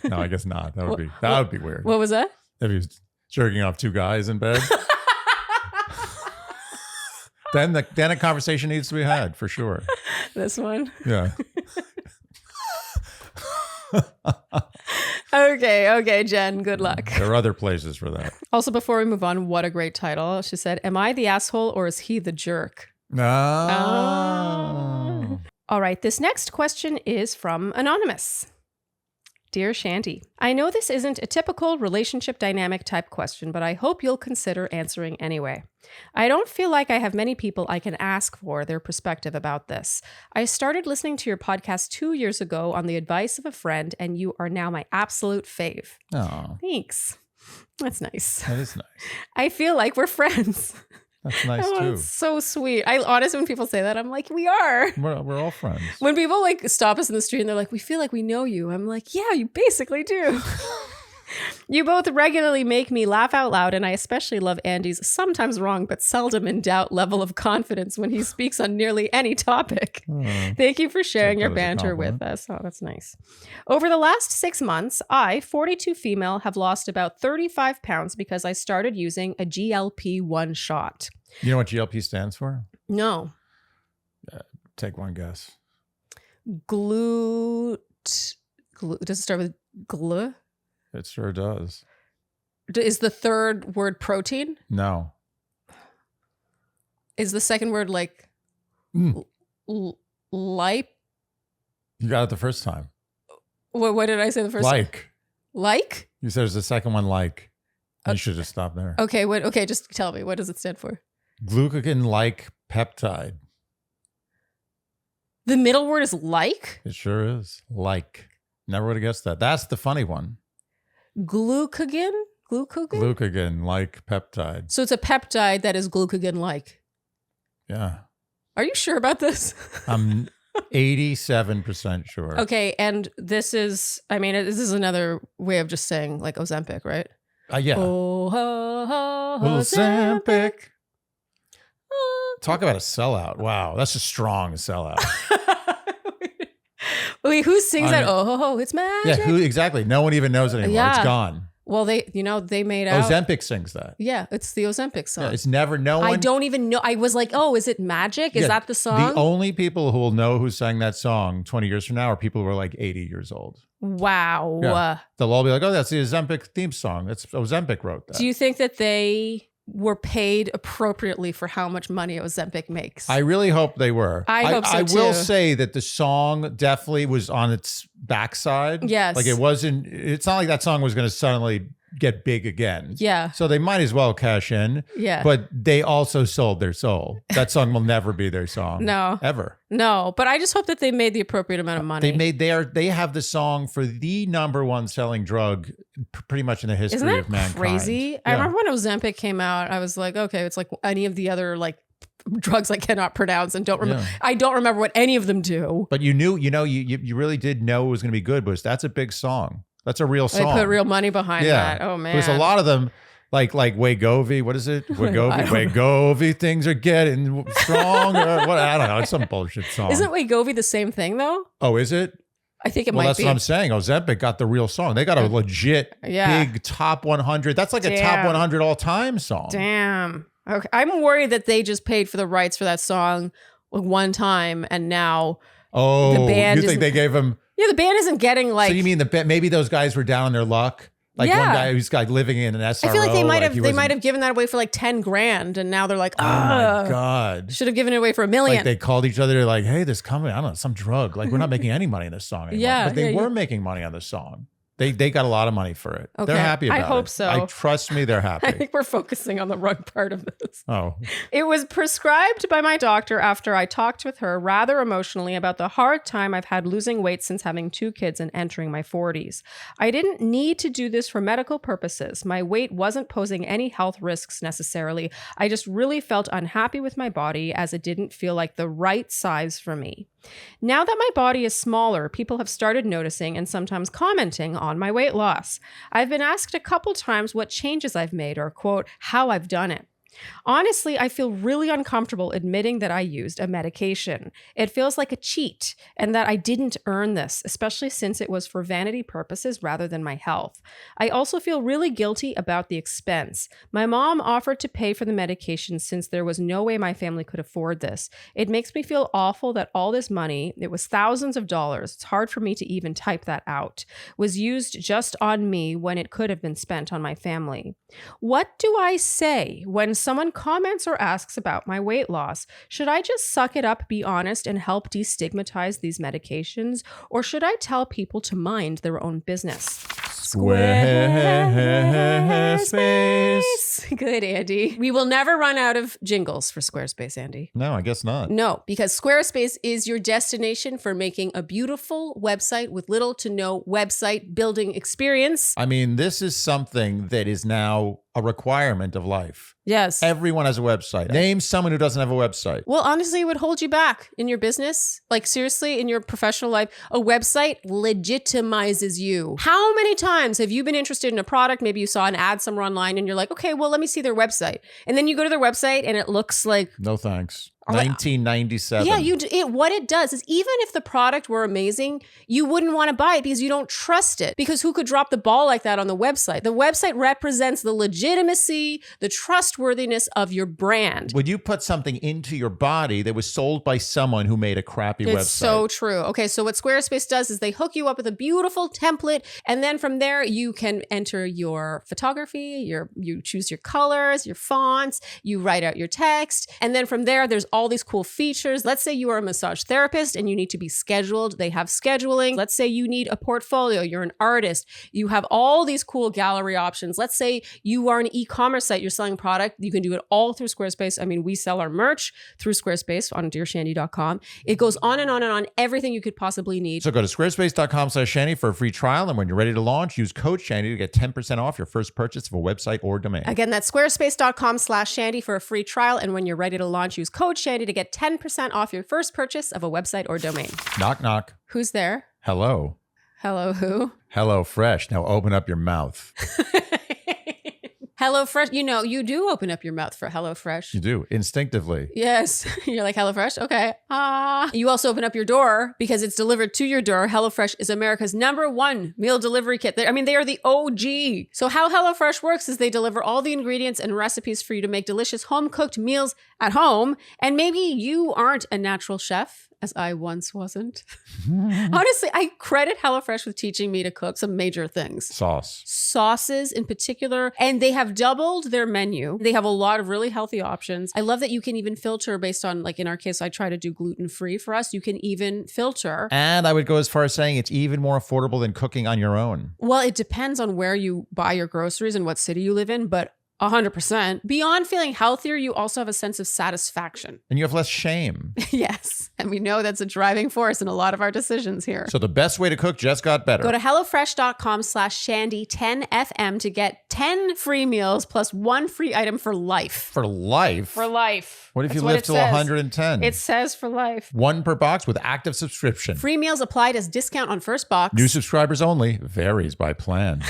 No, I guess not. That would be weird. What was that? If he was jerking off two guys in bed. Then a conversation needs to be had for sure. This one. Yeah. Okay, Jen. Good luck. There are other places for that. Also, before we move on, what a great title. She said, "Am I the asshole or is he the jerk?" No. All right, this next question is from Anonymous. Dear Shandy, I know this isn't a typical relationship dynamic type question, but I hope you'll consider answering anyway. I don't feel like I have many people I can ask for their perspective about this. I started listening to your podcast 2 years ago on the advice of a friend, and you are now my absolute fave. Oh, Thanks. That's nice. that is nice. I feel like we're friends. That's nice Oh, too. it's so sweet. I honestly, when people say that, I'm like, we are. We're all friends. When people like stop us in the street and they're like, we feel like we know you. I'm like, yeah, you basically do. You both regularly make me laugh out loud, and I especially love Andy's sometimes wrong but seldom in doubt level of confidence when he speaks on nearly any topic. Oh, Thank you for sharing your that as a banter with compliment. us. Oh, that's nice. Over the last 6 months, I, 42 female, have lost about 35 pounds because I started using a GLP-1 shot. You know what GLP stands for? No. Take one guess. Does it start with glu? It sure does. Is the third word protein? No. Is the second word like Mm. lipe? You got it the first time. What did I say the first time? Like? You said there's the second one like. You should just stop there. Okay, okay, just tell me. What does it stand for? Glucagon-like peptide. The middle word is like? It sure is. Like. Never would have guessed that. That's the funny one. Glucagon? Glucagon-like peptide. So it's a peptide that is glucagon-like. Yeah. Are you sure about this? I'm 87% sure. Okay, and this is another way of just saying like Ozempic, right? Yeah. Oh, Ozempic. Talk about a sellout. Wow. That's a strong sellout. Wait, who sings that? mean- Oh, it's magic. Yeah. Who exactly? No one even knows it anymore. Yeah. It's gone. Well, they made out. Ozempic sings that. Yeah, it's the Ozempic song. Yeah, it's never no one. I don't even know. I was like, oh, is it magic? Is Yeah, that the song? The only people who will know who sang that song 20 years from now are people who are like 80 years old. Wow. Yeah. They'll all be like, oh, that's the Ozempic theme song. That's Ozempic wrote that. Do you think that they were paid appropriately for how much money Ozempic makes? I really hope they were. I hope so, I will too. say that the song definitely was on its backside. Yes. Like it's not like that song was going to suddenly get big again. Yeah. So they might as well cash in. Yeah. But they also sold their soul. That song will never be their song. No. Ever. No, but I just hope that they made the appropriate amount of money. They have the song for the number one selling drug pretty much in the history Isn't that of mankind. crazy? I Yeah. remember when Ozempic came out, I was like, okay, it's like any of the other like drugs I cannot pronounce and don't remember. Yeah. I don't remember what any of them do. But you knew, you really did know it was going to be good, but that's a big song. That's a real song. I put real money behind Yeah. that. Oh man. There's a lot of them. Like Wegovy, what is it? I Wegovy, don't know. Wegovy, things are getting stronger. What? I don't know. It's some bullshit song. Isn't Wegovy the same thing though? Oh, is it? I think it Well, might that's be. what I'm saying. Ozempic got the real song. They got a legit big top 100. That's like a top 100 all time song. Damn. Okay. I'm worried that they just paid for the rights for that song one time, and now Oh, the band you think they gave him? Yeah, the band isn't getting like. So you mean maybe those guys were down on their luck? Like one guy who's like living in an SRO. I feel like they might have given that away for like 10 grand, and now they're like, oh my God, should have given it away for $1 million. Like they called each other like, hey, this company, I don't know, some drug. Like we're not making any money in this song anymore. Yeah, but they were making money on the song. They got a lot of money for it. Okay. They're happy about it. I hope so. Trust me, they're happy. I think we're focusing on the wrong part of this. Oh. It was prescribed by my doctor after I talked with her rather emotionally about the hard time I've had losing weight since having 2 kids and entering my 40s. I didn't need to do this for medical purposes. My weight wasn't posing any health risks necessarily. I just really felt unhappy with my body as it didn't feel like the right size for me. Now that my body is smaller, people have started noticing and sometimes commenting on my weight loss. I've been asked a couple times what changes I've made or, quote, how I've done it. Honestly, I feel really uncomfortable admitting that I used a medication. It feels like a cheat and that I didn't earn this, especially since it was for vanity purposes rather than my health. I also feel really guilty about the expense. My mom offered to pay for the medication since there was no way my family could afford this. It makes me feel awful that all this money, it was thousands of dollars, it's hard for me to even type that out, was used just on me when it could have been spent on my family. What do I say when someone comments or asks about my weight loss? Should I just suck it up, be honest, and help destigmatize these medications? Or should I tell people to mind their own business? Squarespace. Good, Andy. We will never run out of jingles for Squarespace, Andy. No, I guess not. No, because Squarespace is your destination for making a beautiful website with little to no website building experience. I mean, this is something that is now a requirement of life. Yes. Everyone has a website. Name someone who doesn't have a website. Well, honestly, it would hold you back in your business. Like, seriously, in your professional life, a website legitimizes you. How many times have you been interested in a product? Maybe you saw an ad somewhere online and you're like, okay, well, let me see their website. And then you go to their website and it looks like... No thanks. 1997. Yeah, what it does is even if the product were amazing, you wouldn't want to buy it because you don't trust it. Because who could drop the ball like that on the website? The website represents the legitimacy, the trustworthiness of your brand. Would you put something into your body that was sold by someone who made a crappy website? It's so true. Okay, so what Squarespace does is they hook you up with a beautiful template, and then from there you can enter your photography, you choose your colors, your fonts, you write out your text, and then from there there's all these cool features. Let's say you are a massage therapist and you need to be scheduled. They have scheduling. Let's say you need a portfolio. You're an artist. You have all these cool gallery options. Let's say you are an e-commerce site. You're selling product. You can do it all through Squarespace. I mean, we sell our merch through Squarespace on dearshandy.com. It goes on and on and on. Everything you could possibly need. So go to squarespace.com/Shandy for a free trial. And when you're ready to launch, use code Shandy to get 10% off your first purchase of a website or domain. Again, that's squarespace.com/Shandy for a free trial. And when you're ready to launch, use code Shandy to get 10% off your first purchase of a website or domain. Knock, knock. Who's there? Hello. Hello, who? Hello Fresh. Now open up your mouth. HelloFresh. You know, you do open up your mouth for HelloFresh. You do, instinctively. Yes. You're like, HelloFresh? Okay. You also open up your door because it's delivered to your door. HelloFresh is America's #1 meal delivery kit. They are the OG. So how HelloFresh works is they deliver all the ingredients and recipes for you to make delicious home-cooked meals at home. And maybe you aren't a natural chef, as I once wasn't. Honestly, I credit HelloFresh with teaching me to cook some major things. Sauces in particular. And they have doubled their menu. They have a lot of really healthy options. I love that you can even filter based on, like in our case, I try to do gluten-free for us. You can even filter. And I would go as far as saying it's even more affordable than cooking on your own. Well, it depends on where you buy your groceries and what city you live in, but 100%. Beyond feeling healthier, you also have a sense of satisfaction. And you have less shame. Yes. And we know that's a driving force in a lot of our decisions here. So the best way to cook just got better. Go to HelloFresh.com/Shandy10FM to get 10 free meals plus 1 free item for life. For life? For life. What if you live till 110? It says for life. 1 per box with active subscription. Free meals applied as discount on first box. New subscribers only. Varies by plan.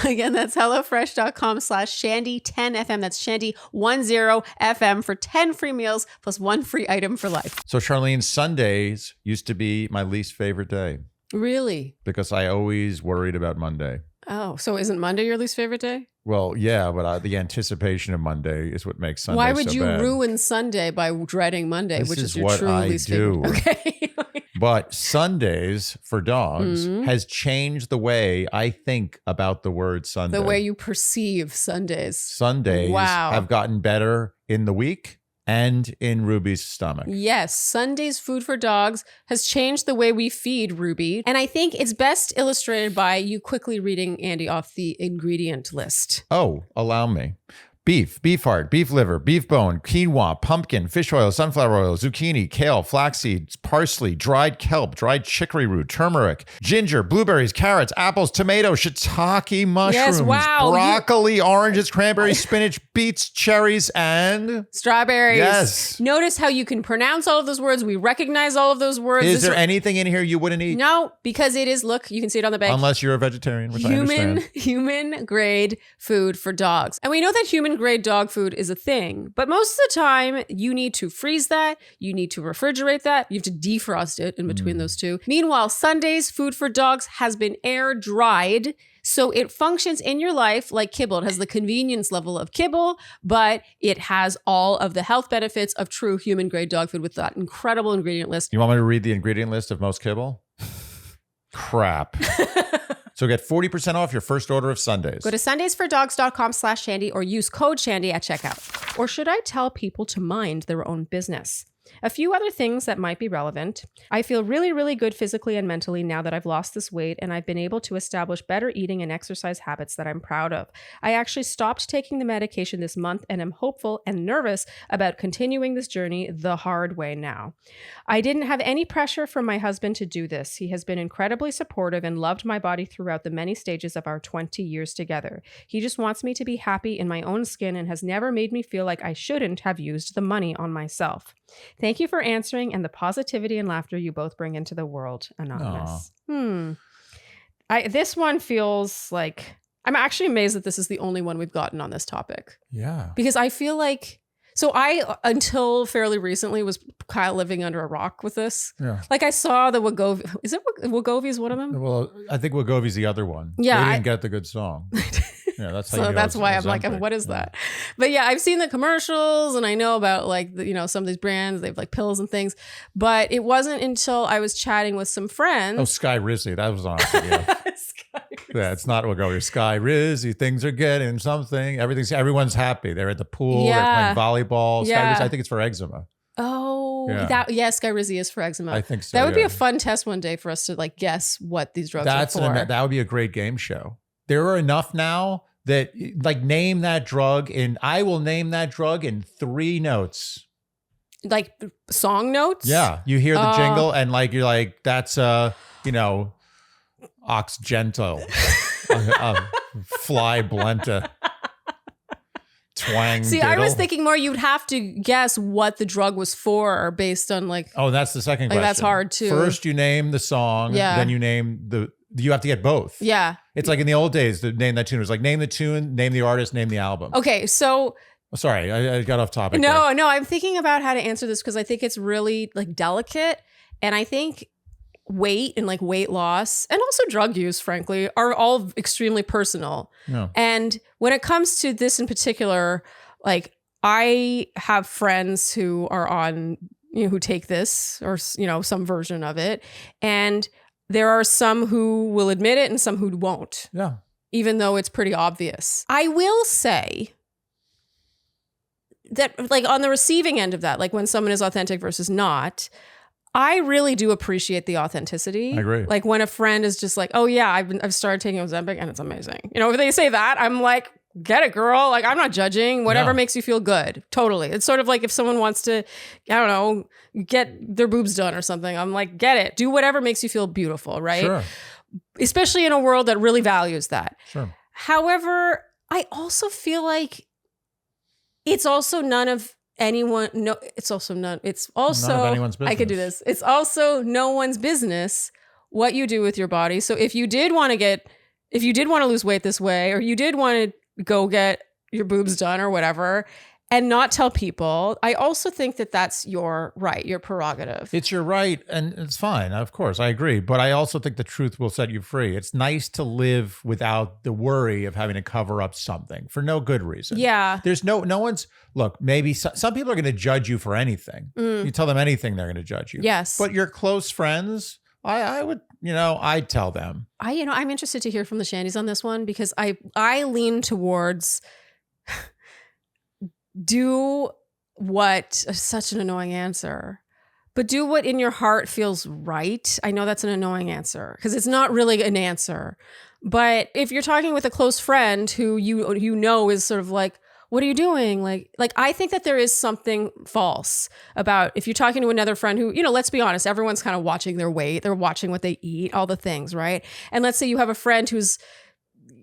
Again, that's HelloFresh.com/Shandy10FM. That's Shandy10FM for 10 free meals plus 1 free item for life. So Charlene, Sundays used to be my least favorite day Really? because I always worried about Monday. Oh, so isn't Monday your least favorite day? Well, yeah, but the anticipation of Monday is what makes Sunday Why would so you bad. ruin Sunday by dreading Monday, This which is is your what true I least do. favorite? Okay. But Sundays for dogs Mhm. has changed the way I think about the word Sunday. The way you perceive Sundays. Sundays Wow. have gotten better in the week and in Ruby's stomach. Yes, Sunday's food for dogs has changed the way we feed Ruby. And I think it's best illustrated by you quickly reading, Andy, off the ingredient list. Oh, allow me. Beef, beef heart, beef liver, beef bone, quinoa, pumpkin, fish oil, sunflower oil, zucchini, kale, flax seeds, parsley, dried kelp, dried chicory root, turmeric, ginger, blueberries, carrots, apples, tomatoes, shiitake mushrooms, wow, broccoli, oranges, cranberries, spinach, beets, cherries, and Strawberries. Yes. Notice how you can pronounce all of those words. We recognize all of those words. Is there anything in here you wouldn't eat? No, because it is, look, you can see it on the bag. Unless you're a vegetarian, which I understand. Human grade food for dogs. And we know that human grade dog food is a thing, but most of the time you need to freeze that, you need to refrigerate that, you have to defrost it in between those two. Meanwhile, Sunday's food for dogs has been air dried, so it functions in your life like kibble. It has the convenience level of kibble, but it has all of the health benefits of true human grade dog food with that incredible ingredient list. You want me to read the ingredient list of most kibble? Crap. So get 40% off your first order of Sundays. Go to sundaysfordogs.com/Shandy or use code Shandy at checkout. Or should I tell people to mind their own business? A few other things that might be relevant. I feel really, really good physically and mentally now that I've lost this weight and I've been able to establish better eating and exercise habits that I'm proud of. I actually stopped taking the medication this month and am hopeful and nervous about continuing this journey the hard way now. I didn't have any pressure from my husband to do this. He has been incredibly supportive and loved my body throughout the many stages of our 20 years together. He just wants me to be happy in my own skin and has never made me feel like I shouldn't have used the money on myself. Thank you for answering and the positivity and laughter you both bring into the world. Anonymous. This one feels like, I'm actually amazed that this is the only one we've gotten on this topic. Yeah. Because I feel like, so I, until fairly recently, was kind of living under a rock with this. Yeah. Like I saw the Wagovi. Is it Wagovi is one of them? Well, I think Wagovi's the other one. Yeah, They didn't get the good song. Yeah, that's how So you know that's it's why I'm like, Ozempic. what is that? But yeah, I've seen the commercials and I know about like, some of these brands, they have like pills and things. But it wasn't until I was chatting with some friends. Oh, Sky Rizzy. That was on our video. Yeah, it's not Wagovi. Sky Rizzy. Things are getting something. Everyone's happy. They're at the pool. Yeah. They're playing volleyball. Sky Yeah. Rizzy, I think it's for eczema. Oh, Yeah. Sky Rizzy is for eczema. I think so. That would be yeah. a fun test one day for us to like guess what these drugs are for. That would be a great game show. There are enough now that like name that drug and I will name that drug in 3 notes. Like song notes? Yeah. You hear the jingle and like, you're like, that's Oxgentle, Fly Blenta, Twang. See, diddle. I was thinking more you'd have to guess what the drug was for based on like, Oh, that's the second like question. that's hard too. First, you name the song. Yeah. Then you name you have to get both. Yeah. It's like in the old days, the name that tune was like name the tune, name the artist, name the album. Okay. So Oh, sorry, I got off topic. no, I'm thinking about how to answer this because I think it's really like delicate. And I think weight and like weight loss and also drug use, frankly, are all extremely personal. No. And when it comes to this in particular, like I have friends who are on, who take this or, some version of it. And there are some who will admit it and some who won't, Yeah. even though it's pretty obvious. I will say that like on the receiving end of that, like when someone is authentic versus not, I really do appreciate the authenticity. I agree. Like when a friend is just like, oh yeah, I've started taking Ozempic and it's amazing. If they say that, I'm like, get it, girl. Like I'm not judging. Whatever No. makes you feel good. Totally. It's sort of like if someone wants to, I don't know, get their boobs done or something. I'm like, get it. Do whatever makes you feel beautiful, right? Sure. Especially in a world that really values that. Sure. However, I also feel like it's also none of anyone. No, it's also none. It's also None of anyone's I could do business. this. It's also no one's business what you do with your body. So if you did want to get if you did want to lose weight this way, or you did want to go get your boobs done or whatever, and not tell people, I also think that that's your right, your prerogative. It's your right, and it's fine. Of course, I agree. But I also think the truth will set you free. It's nice to live without the worry of having to cover up something for no good reason. Yeah. There's no one's, look, maybe some people are going to judge you for anything. You tell them anything, they're going to judge you. Yes. But your close friends, I would, I'd tell them. I'm interested to hear from the Shandies on this one, because I lean towards do what, such an annoying answer, but do what in your heart feels right. I know that's an annoying answer because it's not really an answer. But if you're talking with a close friend who you know is sort of like, what are you doing? Like I think that there is something false about if you're talking to another friend who, let's be honest, everyone's kind of watching their weight. They're watching what they eat, all the things, right? And let's say you have a friend who's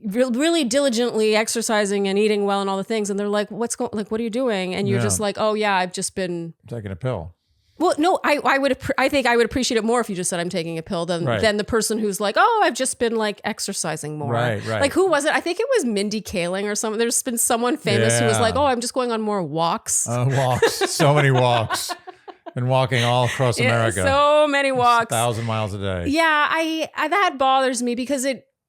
really diligently exercising and eating well and all the things, and they're like, what are you doing? And you're just like, oh yeah, I've just been taking a pill. Well, no, I think I would appreciate it more if you just said I'm taking a pill than the person who's like, oh, I've just been like exercising more. Right. Like, who was it? I think it was Mindy Kaling or something. There's been someone famous who was like, oh, I'm just going on more walks. Walks. So many walks. Been walking all across America. So many walks. 1,000 miles a day. Yeah, I that bothers me because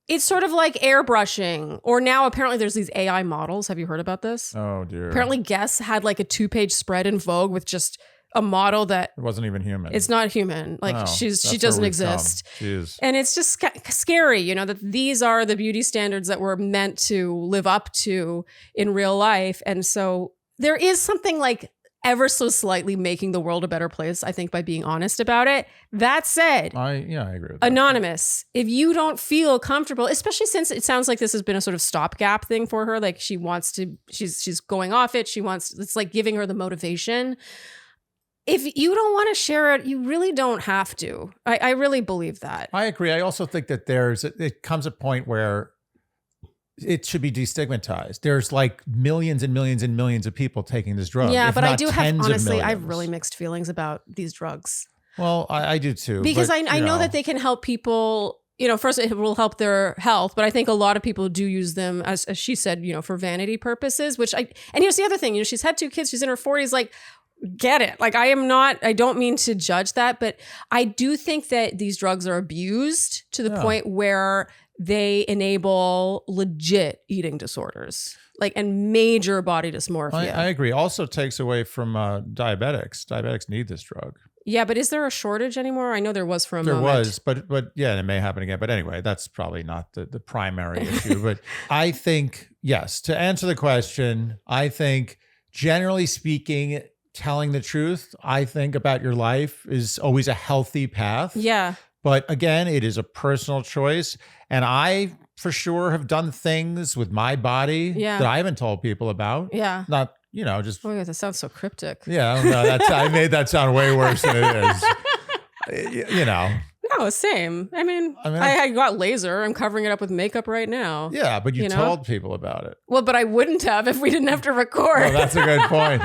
it's sort of like airbrushing, or now apparently there's these AI models. Have you heard about this? Oh, dear. Apparently Guess had like a 2-page spread in Vogue with just a model that it wasn't even human. It's not human. Like she doesn't exist. And it's just scary, that these are the beauty standards that we're meant to live up to in real life. And so there is something like ever so slightly making the world a better place, I think, by being honest about it. That said, I agree with that. Anonymous, if you don't feel comfortable, especially since it sounds like this has been a sort of stopgap thing for her, like she's going off it. It's like giving her the motivation. If you don't want to share it, you really don't have to. I really believe that. I agree. I also think that it comes a point where it should be destigmatized. There's like millions and millions and millions of people taking this drug. Yeah, but I do have, honestly, I have really mixed feelings about these drugs. Well, I do too. Because I know that they can help people, first it will help their health, but I think a lot of people do use them, as she said, for vanity purposes, and here's the other thing, she's had 2 kids, she's in her 40s, like, get it. Like, I don't mean to judge that, but I do think that these drugs are abused to the point where they enable legit eating disorders, like, and major body dysmorphia. I agree. Also takes away from diabetics. Diabetics need this drug. Yeah, but is there a shortage anymore? I know there was for a moment. There was, but yeah, it may happen again. But anyway, that's probably not the primary issue. But I think, yes, to answer the question, I think generally speaking, telling the truth, I think, about your life is always a healthy path. Yeah. But again, it is a personal choice. And I, for sure, have done things with my body that I haven't told people about. Yeah. Not, just. Oh, yeah, that sounds so cryptic. Yeah. No, I made that sound way worse than it is. No, same. I mean, I got laser. I'm covering it up with makeup right now. Yeah, but you told people about it. Well, but I wouldn't have if we didn't have to record. Well, that's a good point.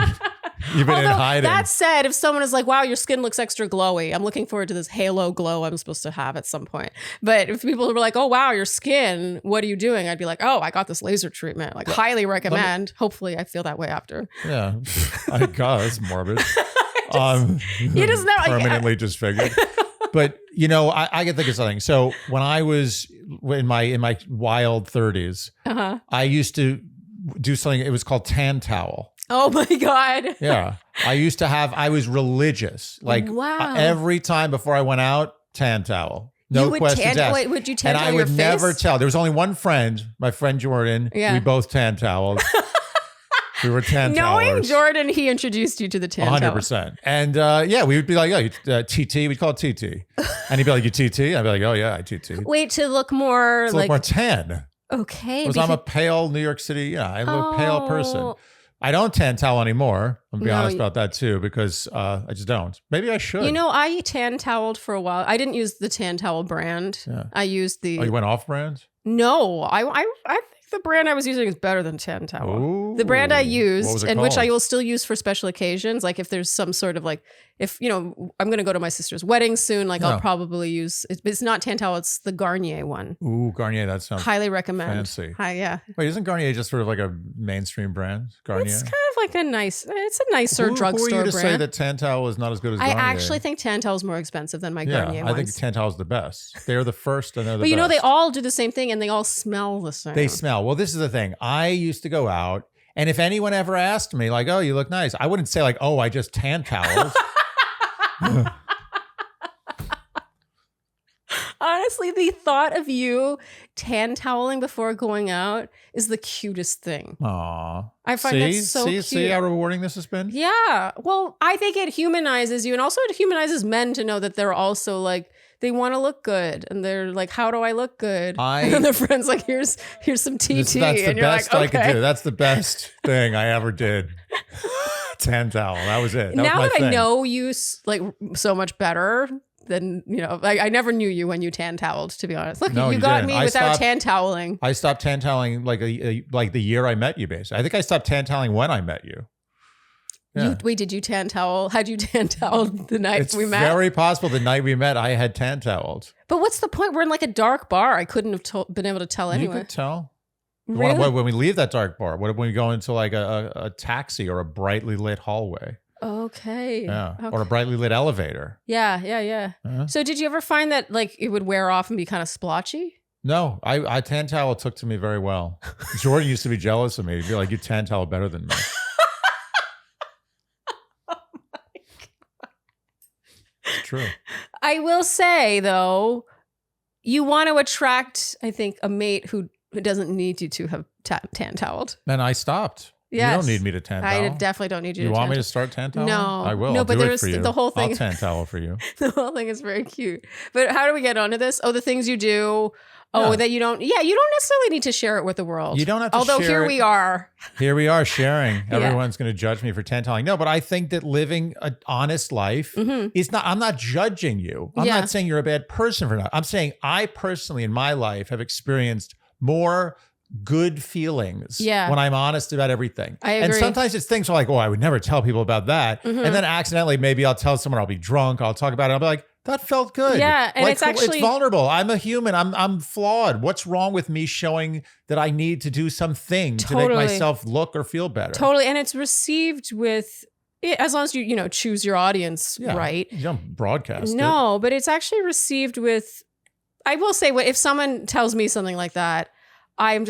You've been in hiding. That said, if someone is like, wow, your skin looks extra glowy, I'm looking forward to this halo glow I'm supposed to have at some point. But if people were like, oh, wow, your skin, what are you doing? I'd be like, oh, I got this laser treatment. Like, highly recommend. Hopefully I feel that way after. Yeah. I got it's morbid. You just know. Permanently disfigured. But, I can think of something. So when I was in my wild 30s, I used to do something. It was called tan towel. Oh my God. Yeah. I was religious. Like, wow. Every time before I went out, tan towel. No questions asked. Wait, would you tan towel your face? And I would never tell. There was only one friend, my friend Jordan. Yeah. We both tan toweled. We were tan towelers. Knowing Jordan, he introduced you to the tan 100%. And we would be like, TT. We'd call it TT. And he'd be like, you TT? I'd be like, oh yeah, I TT. Wait, to look more look more tan. Okay. Because I'm a pale New York City, I'm a pale person. I don't tan towel anymore. I'm be honest about that too, because I just don't. Maybe I should. I tan toweled for a while. I didn't use the tan towel brand. Yeah. I used the. Oh, you went off brand? No, I think the brand I was using is better than Tantal. Ooh. The brand I What was used, it and which I called? will still use for special occasions, like if there's some sort of like, if, you know, I'm going to go to my sister's wedding soon, like Yeah. I'll probably use, it's not Tantal, it's the Garnier one. Ooh, Garnier. That sounds Highly recommend. fancy. Hi, yeah. Wait, isn't Garnier just sort of like a mainstream brand? Garnier. It's kind of like it's a nicer Who drugstore are you to say brand. that Tantal is not as good as I Garnier? actually think Tantal is more expensive than my Garnier I think ones. Tantal is the best. They're the first and they're the But you know, best. they all do the same thing and they all smell the same. They smell. Well, this is the thing. I used to go out, and if anyone ever asked me, like, "Oh, you look nice," I wouldn't say like, "Oh, I just tan towels." Honestly, the thought of you tan toweling before going out is the cutest thing. Aw. I find that so see, cute. See how rewarding this has been? Yeah. Well, I think it humanizes you, and also it humanizes men to know that they're also like, they want to look good, and they're like, "How do I look good?" And their friends like, "Here's some TT," that's the and you're best like, "Okay." I could do. That's the best thing I ever did. Tan towel. That was it. Now was my that I thing. know you like so much better than, you know, like I never knew you when you tan toweled, to be honest. Look, No, you you got didn't. me I without stopped- tan toweling. I stopped tan toweling like the year I met you, basically. I think I stopped tan toweling when I met you. Yeah. Wait, did you tan towel? Had you tan toweled the night It's we met? very possible the night we met, I had tan toweled. But what's the point? We're in like a dark bar. I couldn't have been able to tell You anyway. could tell. Really? When we leave that dark bar, when we go into like a taxi or a brightly lit hallway. Okay. Yeah. Okay. Or a brightly lit elevator. Yeah. Uh-huh. So did you ever find that like it would wear off and be kind of splotchy? No, I tan towel took to me very well. Jordan used to be jealous of me. He'd be like, "You tan towel better than me." It's true. I will say though, you want to attract, I think, a mate who doesn't need you to have tan toweled. And I stopped. Yes. You don't need me to tan towel. I definitely don't need you You to want tan me to towel. start tan towel? No. I will. No, I'll but do it there's for you. the whole thing. I'll tan towel for you. The whole thing is very cute. But how do we get onto this? Oh, the things you do. Oh, Yeah. that you don't. Yeah, you don't necessarily need to share it with the world. You don't have to Although share here it. we are. Here we are sharing. Yeah. Everyone's going to judge me for tan toweling. No, but I think that living an honest life Mhm. is not, I'm not judging you. I'm Yeah. not saying you're a bad person for that. I'm saying I personally in my life have experienced more good feelings Yeah. when I'm honest about everything. I And agree. sometimes it's things like, oh, I would never tell people about that. Mhm. And then accidentally, maybe I'll tell someone, I'll be drunk, I'll talk about it. I'll be like, that felt good. Yeah, and Like, it's actually- it's vulnerable. I'm a human. I'm flawed. What's wrong with me showing that I need to do something to make Totally. myself look or feel better? Totally. And it's received with, as long as you choose your audience Yeah. right. You don't broadcast it. No, but it's actually received with, I will say, if someone tells me something like that, I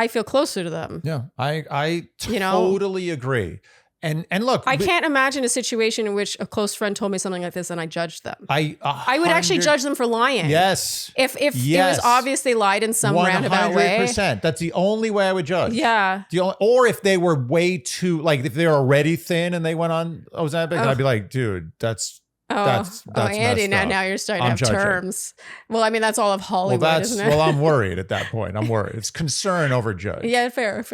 feel closer to them. Yeah, I You know? totally agree. And look, I can't imagine a situation in which a close friend told me something like this and I judged them. I would actually judge them for lying. Yes. If it Yes. was obvious they lied in some roundabout way. 100%. That's the only way I would judge. Yeah. Or if they were way too, like if they're already thin and they went on Ozempic, then I'd be like, dude, that's That's Andy, messed up. now you're starting I'm to have judging. terms. Well, I mean, that's all of Hollywood, isn't it? Well, I'm worried at that point. I'm worried. It's concern over judge. Yeah, fair.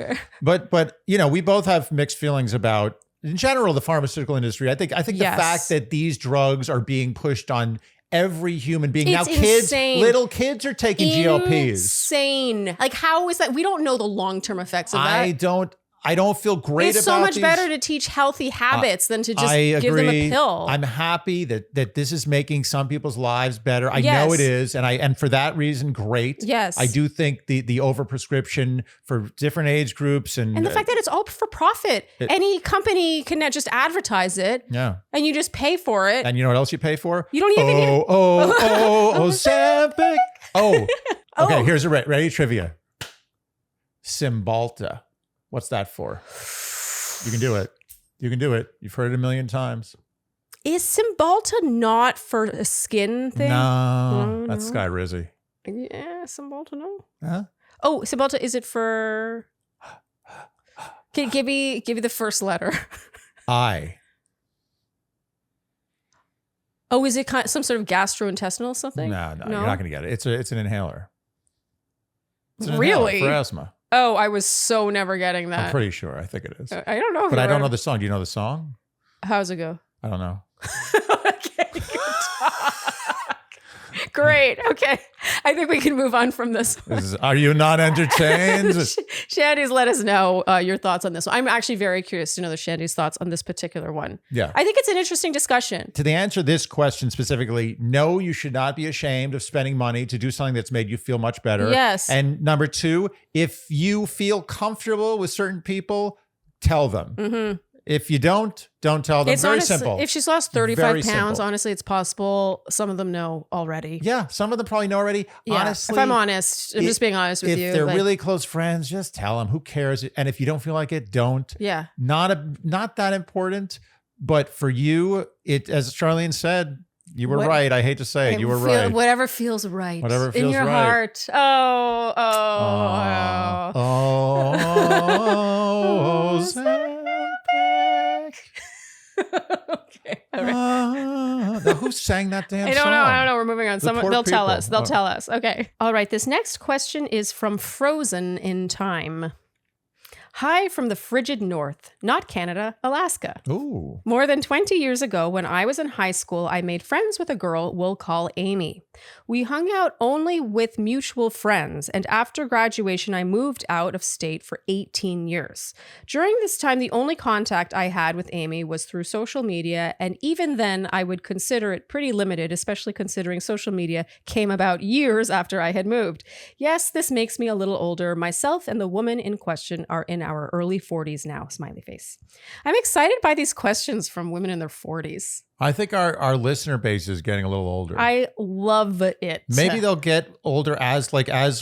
But we both have mixed feelings about, in general, the pharmaceutical industry. I think Yes. the fact that these drugs are being pushed on every human being. It's now kids, insane. little kids are taking GLPs. Insane. Like, how is that? We don't know the long-term effects of that. I don't feel great about It's so much these. better to teach healthy habits than to just I give them a agree. pill. I'm happy that this is making some people's lives better. I Yes. know it is, and for that reason, great. Yes. I do think the overprescription for different age groups and the fact that it's all for profit. Any company can just advertise it. yeah. And you just pay for it. And you know what else you pay for? You don't even Ozempic. Oh, okay. Oh. Here's a ready trivia. Cymbalta. What's that for? You can do it. You can do it. You've heard it a million times. Is Cymbalta not for a skin thing? No, that's no. Skyrizi. Yeah, Cymbalta, no. Huh? Oh, Cymbalta, is it for... Okay, give me the first letter. I. Oh, is it some sort of gastrointestinal something? No, you're not going to get it. It's an inhaler. It's an Really? inhaler for asthma. Oh, I was so never getting I'm that. pretty sure. I think it is. I don't know. But I don't know the song. Do you know the song? How's it go? I don't know. Okay, good talk. Great. Okay. I think we can move on from this one. Are you not entertained? Shandy's let us know your thoughts on this one. I'm actually very curious to know the Shandy's thoughts on this particular one. Yeah. I think it's an interesting discussion. To the answer this question specifically, no, you should not be ashamed of spending money to do something that's made you feel much better. Yes. And number two, if you feel comfortable with certain people, tell them. Mm-hmm. If you don't tell them. It's very honestly, simple. If she's lost 35 Very pounds, simple. honestly, it's possible some of them know already. Yeah, some of them probably know already. Yeah. Honestly, If I'm honest, I'm just being honest with you. If they're really close friends, just tell them. Who cares? And if you don't feel like it, don't. Yeah. Not that important. But for you, it, as Charlene said, you were right. I hate to say it. You were right. Whatever feels right. Whatever feels in your right. heart. Okay. All right. Now, who sang that damn I song? don't know. We're moving on. The poor They'll tell people. us. They'll tell us. Okay. All right. This next question is from Frozen in Time. Hi from the frigid north, not Canada, Alaska. Ooh. More than 20 years ago, when I was in high school, I made friends with a girl we'll call Amy. We hung out only with mutual friends, and after graduation, I moved out of state for 18 years. During this time, the only contact I had with Amy was through social media, and even then, I would consider it pretty limited, especially considering social media came about years after I had moved. Yes, this makes me a little older. Myself and the woman in question are in our early 40s now, smiley face. I'm excited by these questions from women in their 40s. I think our listener base is getting a little older. I love it. Maybe they'll get older as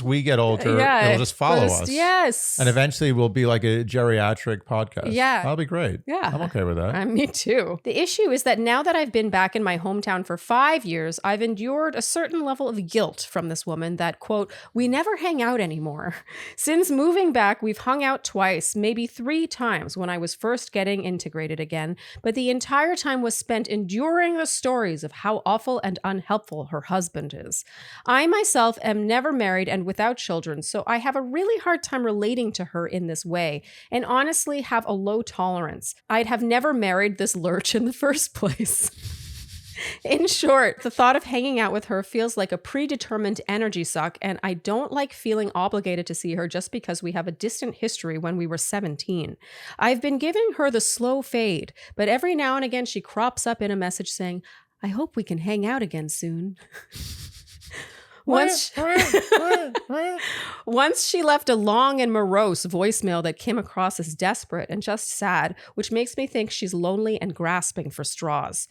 we get older. Yeah, They'll just follow us. Yes. And eventually we'll be like a geriatric podcast. Yeah. That'll be great. Yeah. I'm okay with that. Me too. The issue is that now that I've been back in my hometown for 5 years, I've endured a certain level of guilt from this woman that, quote, we never hang out anymore. Since moving back, we've hung out twice, maybe 3 times when I was first getting integrated again, but the entire time was spent enduring the stories of how awful and unhelpful her husband is. I myself am never married and without children, so I have a really hard time relating to her in this way, and honestly have a low tolerance. I'd have never married this lurch in the first place. In short, the thought of hanging out with her feels like a predetermined energy suck, and I don't like feeling obligated to see her just because we have a distant history when we were 17. I've been giving her the slow fade, but every now and again she crops up in a message saying, I hope we can hang out again soon. Once she left a long and morose voicemail that came across as desperate and just sad, which makes me think she's lonely and grasping for straws.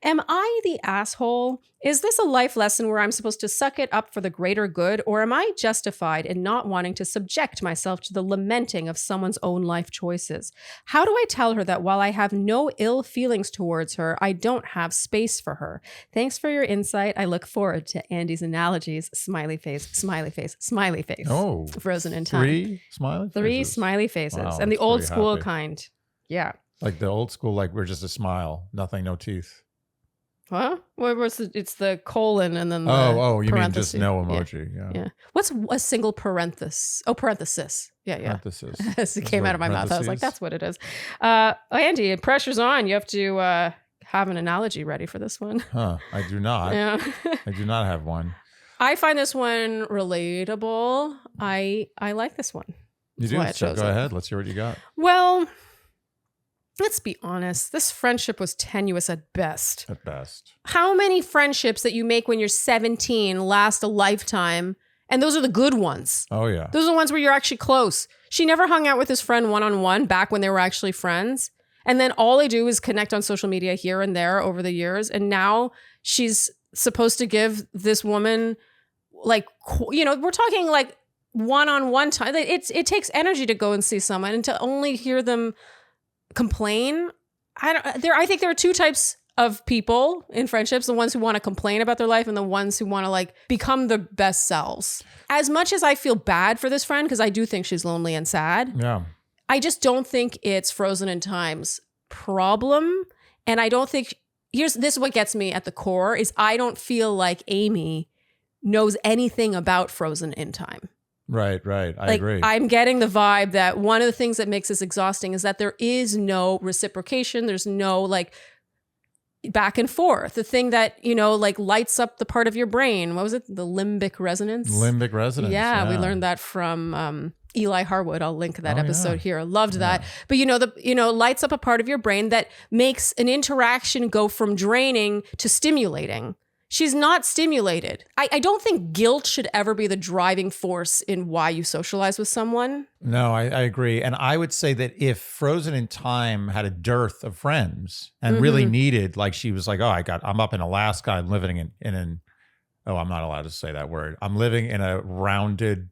Am I the asshole? Is this a life lesson where I'm supposed to suck it up for the greater good, or am I justified in not wanting to subject myself to the lamenting of someone's own life choices? How do I tell her that while I have no ill feelings towards her, I don't have space for her? Thanks for your insight. I look forward to Andy's analogies. Smiley face, smiley face, smiley face. Oh, Frozen in time. 3 smiley faces? 3 smiley faces. Wow, and the that's old pretty school happy. kind. Yeah. Like the old school, like we're just a smile, nothing, no teeth. Huh? It's the colon and then the you mean just parenthesis. no emoji? Yeah. What's a single parenthesis? Oh, parenthesis. Yeah. Parenthesis. As it came out of my mouth. I was like, Parentheses? that's what it is. Andy, pressure's on. You have to have an analogy ready for this one. Huh? I do not. Yeah. I do not have one. I find this one relatable. I like this one. You That's do? why I So chose go it. ahead. Let's hear what you got. Well, let's be honest. This friendship was tenuous at best. At best. How many friendships that you make when you're 17 last a lifetime? And those are the good ones. Oh, yeah. Those are the ones where you're actually close. She never hung out with this friend one-on-one back when they were actually friends. And then all they do is connect on social media here and there over the years. And now she's supposed to give this woman, like, we're talking like one-on-one time. It takes energy to go and see someone, and to only hear them complain. I think there are 2 types of people in friendships: the ones who want to complain about their life and the ones who want to like become their best selves. As much as I feel bad for this friend, because I do think she's lonely and sad, Yeah. I just don't think it's Frozen in Time's problem. And I don't think this is what gets me at the core, is I don't feel like Amy knows anything about Frozen in Time. Right. I agree. I'm getting the vibe that one of the things that makes this exhausting is that there is no reciprocation. There's no back and forth, the thing that, like lights up the part of your brain. What was it? The limbic resonance? Limbic resonance. Yeah, we learned that from Eli Harwood. I'll link that episode here. Loved that. But lights up a part of your brain that makes an interaction go from draining to stimulating. She's not stimulated. I don't think guilt should ever be the driving force in why you socialize with someone. No, I agree. And I would say that if Frozen in Time had a dearth of friends and really needed, like she was like, I'm up in Alaska. I'm living in an, I'm not allowed to say that word. I'm living in a rounded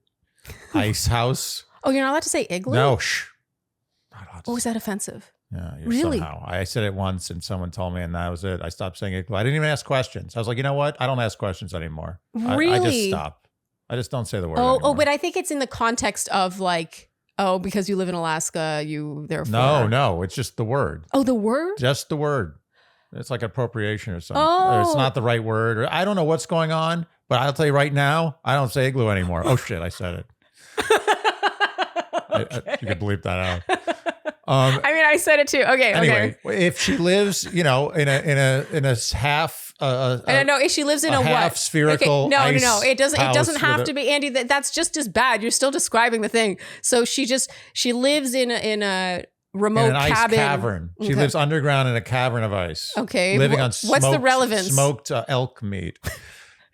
ice house. Oh, you're not allowed to say igloo? No, shh. Not allowed to Oh, is that offensive? Yeah, really? Somehow. I said it once and someone told me and that was it. I stopped saying igloo. I didn't even ask questions. I was like, you know what? I don't ask questions anymore. Really? I just stop. I just don't say the word anymore. But I think it's in the context of like, because you live in Alaska, you therefore. No, it's just the word. Oh, the word? Just the word. It's like appropriation or something. Or it's not the right word. Or I don't know what's going on, but I'll tell you right now, I don't say igloo anymore. Oh shit, I said it. You could bleep that out. I said it too. Okay. Anyway, if she lives, in a half, I know if she lives in a half what? spherical. No. It doesn't have to be, Andy. That's just as bad. You're still describing the thing. So she lives in a remote in an cabin. Ice cavern. She lives underground in a cavern of ice. Okay. Living on what's the relevance? Smoked elk meat.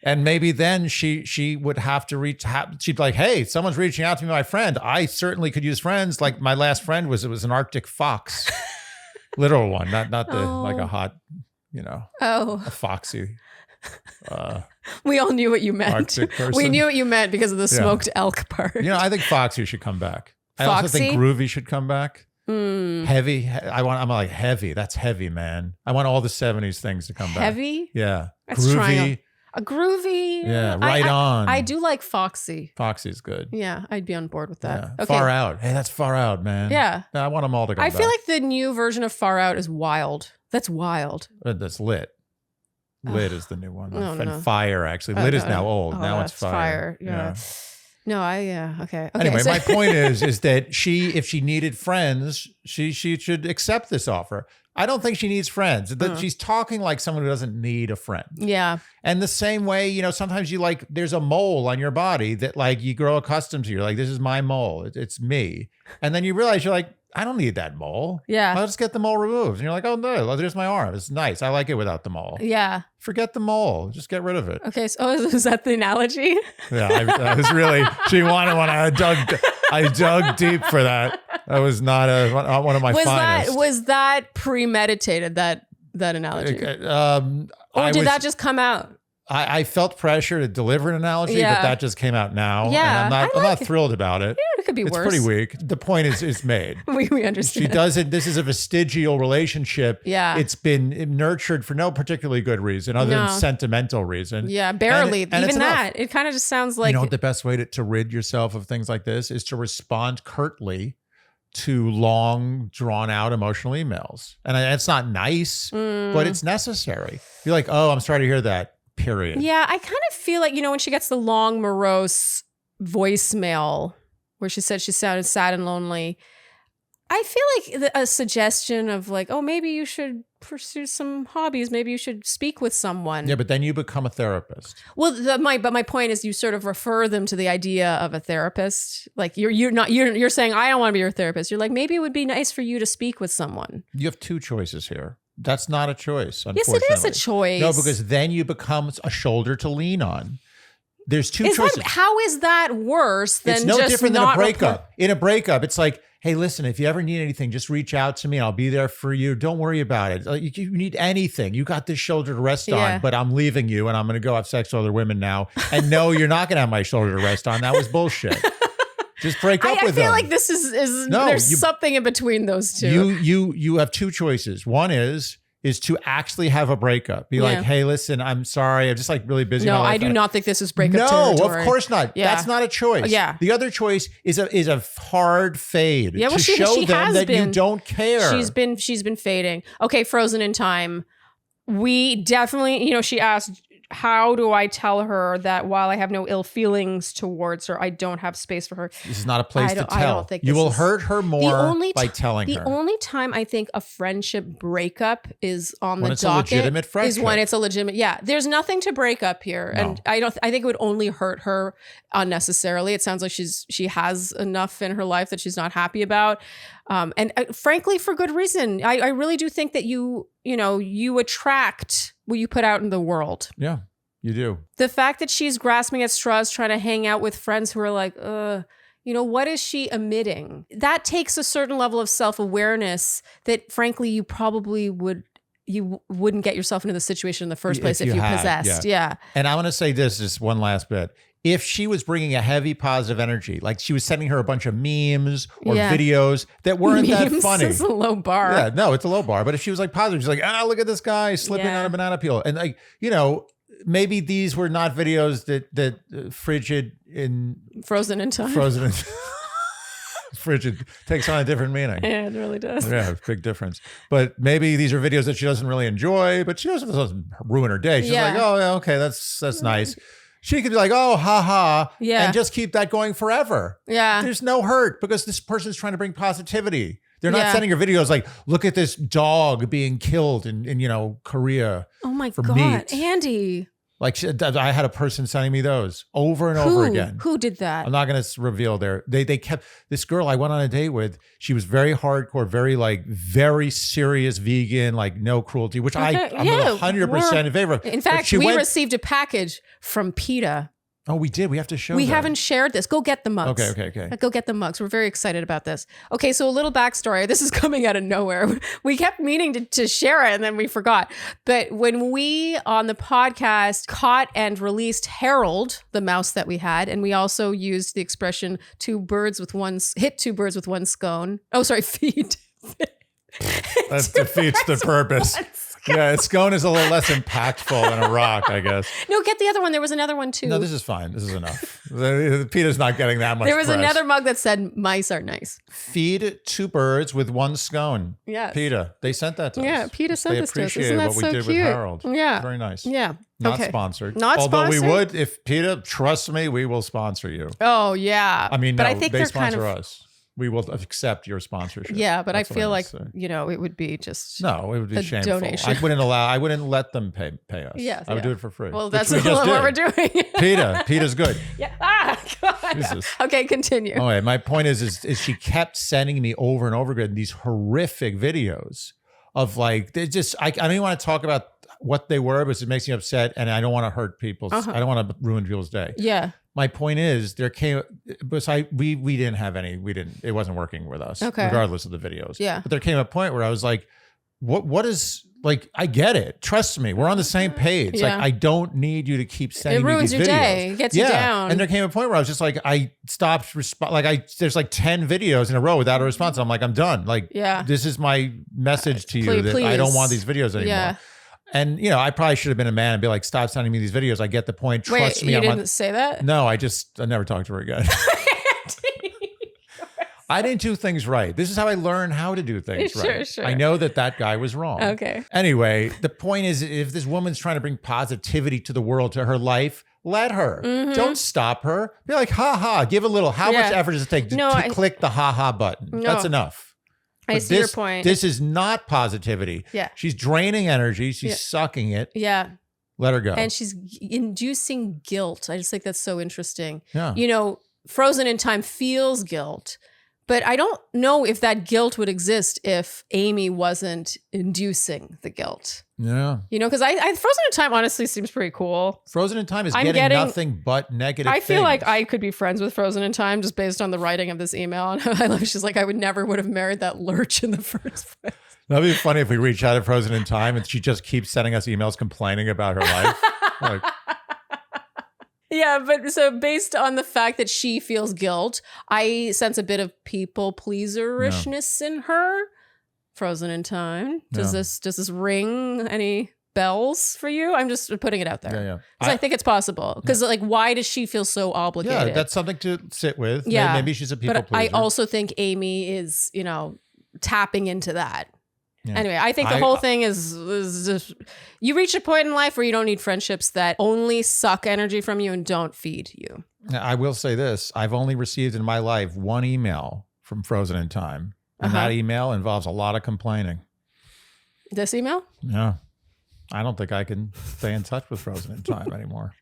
And maybe then she would have to she'd be like, hey, someone's reaching out to me, my friend. I certainly could use friends. Like my last friend was an Arctic fox. Literal one, not like a hot, a foxy. We all knew what you meant. Arctic person. We knew what you meant because of the smoked elk part. I think Foxy should come back. I Foxy? also think Groovy should come back. Heavy. I'm like heavy. That's heavy, man. I want all the 70s things to come back. Heavy? Yeah. That's Groovy. A groovy. Yeah, on. I do like Foxy. Foxy's good. Yeah, I'd be on board with that. Yeah. Okay. Far Out. Hey, that's Far Out, man. Yeah. I want them all to go I back. feel like the new version of Far Out is wild. That's wild. That's Lit. Lit is the new one. No, and no. Fire, actually. Lit is now old. Oh, now it's Fire. Yeah. No, okay. Anyway, so- my point is that if she needed friends, she should accept this offer. I don't think she needs friends. She's talking like someone who doesn't need a friend. Yeah. And the same way, sometimes there's a mole on your body that like you grow accustomed to. You're like, this is my mole. It's me. And then you realize you're like, I don't need that mole. Yeah. I'll just get the mole removed. And you're like, oh no, there's my arm. It's nice. I like it without the mole. Yeah. Forget the mole. Just get rid of it. Okay. So is that the analogy? Yeah. I was really, she wanted one. I dug deep for that. That was not one of my finest. Was that premeditated, that analogy? Or did that just come out? I felt pressure to deliver an analogy, but that just came out now. Yeah, and I'm not thrilled about it. Yeah, it could be worse. It's pretty weak. The point is made. we understand. She doesn't. This is a vestigial relationship. Yeah. It's been nurtured for no particularly good reason other than sentimental reason. Yeah, barely. And even that. It kind of just sounds like. The best way to rid yourself of things like this is to respond curtly to long, drawn out emotional emails. And it's not nice, but it's necessary. You're like, oh, I'm sorry to hear that. Period. Yeah, I kind of feel like, when she gets the long, morose voicemail where she said she sounded sad and lonely, I feel like a suggestion of like, oh, maybe you should pursue some hobbies. Maybe you should speak with someone. Yeah, but then you become a therapist. Well, my point is you sort of refer them to the idea of a therapist. Like you're saying, I don't want to be your therapist. You're like, maybe it would be nice for you to speak with someone. You have two choices here. That's not a choice, unfortunately. Yes, it is a choice. No, because then you become a shoulder to lean on. There's two choices. How is that worse than it's no just different than not a breakup. In a breakup, it's like, hey, listen, if you ever need anything, just reach out to me. I'll be there for you. Don't worry about it. You need anything. You got this shoulder to rest on, but I'm leaving you and I'm going to go have sex with other women now. And no, you're not going to have my shoulder to rest on. That was bullshit. Just break up with them. I feel like this is there's something in between those two. You have two choices. One is to actually have a breakup. Be like, hey, listen, I'm sorry. I'm just like really busy. No, I do not think this is breakup territory. No, of course not. Yeah. That's not a choice. Yeah. The other choice is a hard fade to show them that you don't care. She's been fading. Okay, Frozen in Time. We definitely, she asked, how do I tell her that while I have no ill feelings towards her, I don't have space for her? This is not a place to tell. I don't think you will is, hurt her more by telling her. The only time I think a friendship breakup is on when the it's docket a legitimate friendship. is when it's a legitimate. Yeah, there's nothing to break up here, No. and I think it would only hurt her unnecessarily. It sounds like she has enough in her life that she's not happy about, and frankly, for good reason. I really do think that you attract what you put out in the world. Yeah, you do. The fact that she's grasping at straws, trying to hang out with friends who are like, what is she emitting? That takes a certain level of self-awareness that frankly, you probably wouldn't get yourself into the situation in the first place if you possessed. Yeah. And I want to say this, just one last bit. If she was bringing a heavy positive energy, like she was sending her a bunch of memes or videos that weren't that funny. It's a low bar. Yeah, no, it's a low bar. But if she was like positive, she's like, look at this guy slipping on a banana peel. And like, maybe these were not videos that frigid in frozen in time. Frigid takes on a different meaning. Yeah, it really does. Yeah, big difference. But maybe these are videos that she doesn't really enjoy, but she doesn't ruin her day. She's like, oh, yeah, okay, that's nice. She could be like, oh, haha, and just keep that going forever. Yeah. There's no hurt because this person's trying to bring positivity. They're not sending her videos like, look at this dog being killed in Korea. Oh my for God, meat. Andy. Like I had a person sending me those over and over again. Who did that? I'm not going to reveal they kept this girl I went on a date with. She was very hardcore, very serious vegan, like no cruelty, which I'm 100% in favor of. In fact, we received a package from PETA. Oh, we did. We have to show We haven't shared this. Go get the mugs. Okay. Go get the mugs. We're very excited about this. Okay, so a little backstory. This is coming out of nowhere. We kept meaning to share it and then we forgot. But when we on the podcast caught and released Harold, the mouse that we had, and we also used the expression hit two birds with one scone. Oh, sorry, feed. That defeats the purpose. Yeah, a scone is a little less impactful than a rock, I guess. No, get the other one. There was another one too. No, this is fine. This is enough. PETA's not getting that much There was press. another mug that said mice are nice. Feed two birds with one scone. Yes. PETA. They sent that to us. Yeah, PETA sent this to us. They Isn't that appreciated what we did with Harold. Yeah. Very nice. Yeah. Not sponsored. Although we would, if PETA, trust me, we will sponsor you. Oh, yeah. I mean, but no, I think they they're sponsor us. We will accept your sponsorship. Yeah, but That's I feel like, say. it would be just no, it would be a shameful. donation. I wouldn't let them pay us. Yes, I would do it for free. Well, that's what we're doing. PETA's good. Yeah. God. Jesus. Okay, continue. All right, my point is she kept sending me over and over again these horrific videos of like, they just, I don't even want to talk about what they were, because it makes me upset and I don't want to hurt people's, I don't want to ruin people's day. Yeah. My point is we didn't have any, it wasn't working with us, regardless of the videos. Yeah. But there came a point where I was like, what is, like, I get it. Trust me. We're on the same page. Yeah. Like, I don't need you to keep sending me these videos. It ruins your day. It gets you down. And there came a point where I was just like, I stopped there's like 10 videos in a row without a response. I'm like, I'm done. Like, this is my message to you that I don't want these videos anymore. Yeah. And, I probably should have been a man and be like, stop sending me these videos. I get the point. Trust me. You didn't say that? No, I never talked to her again. I didn't do things right. This is how I learned how to do things right. Sure. I know that guy was wrong. Okay. Anyway, the point is, if this woman's trying to bring positivity to the world, to her life, let her. Mm-hmm. Don't stop her. Be like, ha. Give a little. How much effort does it take to click the ha button? No. That's enough. I see your point. This is not positivity. Yeah. She's draining energy. She's sucking it. Yeah. Let her go. And she's inducing guilt. I just think that's so interesting. Yeah. Frozen in Time feels guilt, but I don't know if that guilt would exist if Amy wasn't inducing the guilt. Yeah. Because I Frozen in Time honestly seems pretty cool. Frozen in Time is getting nothing but negative I feel like I could be friends with Frozen in Time just based on the writing of this email. And she's like, I would have married that lurch in the first place. That'd be funny if we reach out to Frozen in Time and she just keeps sending us emails complaining about her life. Like, yeah, but so based on the fact that she feels guilt, I sense a bit of people pleaserishness in her. Frozen in Time. Does this ring any bells for you? I'm just putting it out there. Yeah. I think it's possible. Because why does she feel so obligated? Yeah, that's something to sit with. Yeah. Maybe she's a people pleaser. I also think Amy is, tapping into that. Yeah. Anyway, I think the whole thing is just, you reach a point in life where you don't need friendships that only suck energy from you and don't feed you. I will say this. I've only received in my life one email from Frozen in Time. And that email involves a lot of complaining. This email? Yeah. I don't think I can stay in touch with Frozen in Time anymore.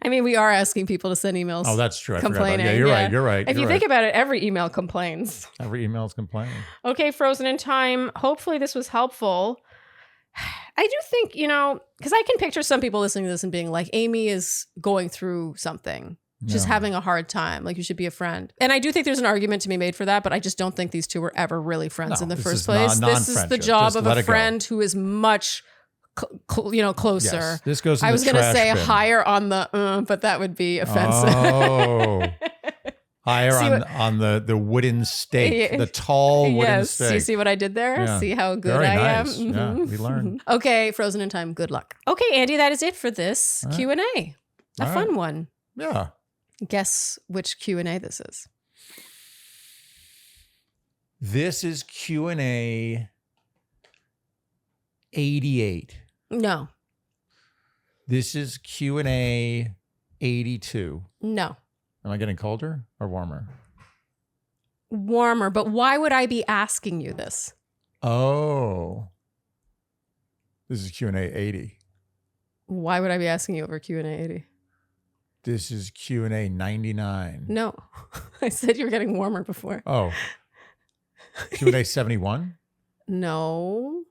I mean, we are asking people to send emails. Oh, that's true. I complaining. Yeah, you're right. If you think about it, every email complains. Every email is complaining. Okay, Frozen in Time. Hopefully this was helpful. I do think, because I can picture some people listening to this and being like, Amy is going through something. Just having a hard time. Like, you should be a friend. And I do think there's an argument to be made for that, but I just don't think these two were ever really friends in the first place. This is the job of a friend who is much closer. Yes, this goes in I was going to say higher on the, but that would be offensive. Oh. Higher on the wooden stake, the tall wooden stake. You see what I did there? Yeah. See how good Very I nice. am? Yeah, we learned. Okay, Frozen in Time. Good luck. Okay, Andy, that is it for this Q&A. A fun one. Yeah. Guess which Q&A this is. This is Q&A 88. No. This is Q&A 82. No. Am I getting colder or warmer? Warmer, but why would I be asking you this? Oh. This is Q&A 80. Why would I be asking you over Q&A 80? This is Q&A 99. No. I said you were getting warmer before. Oh. Q&A 71? No.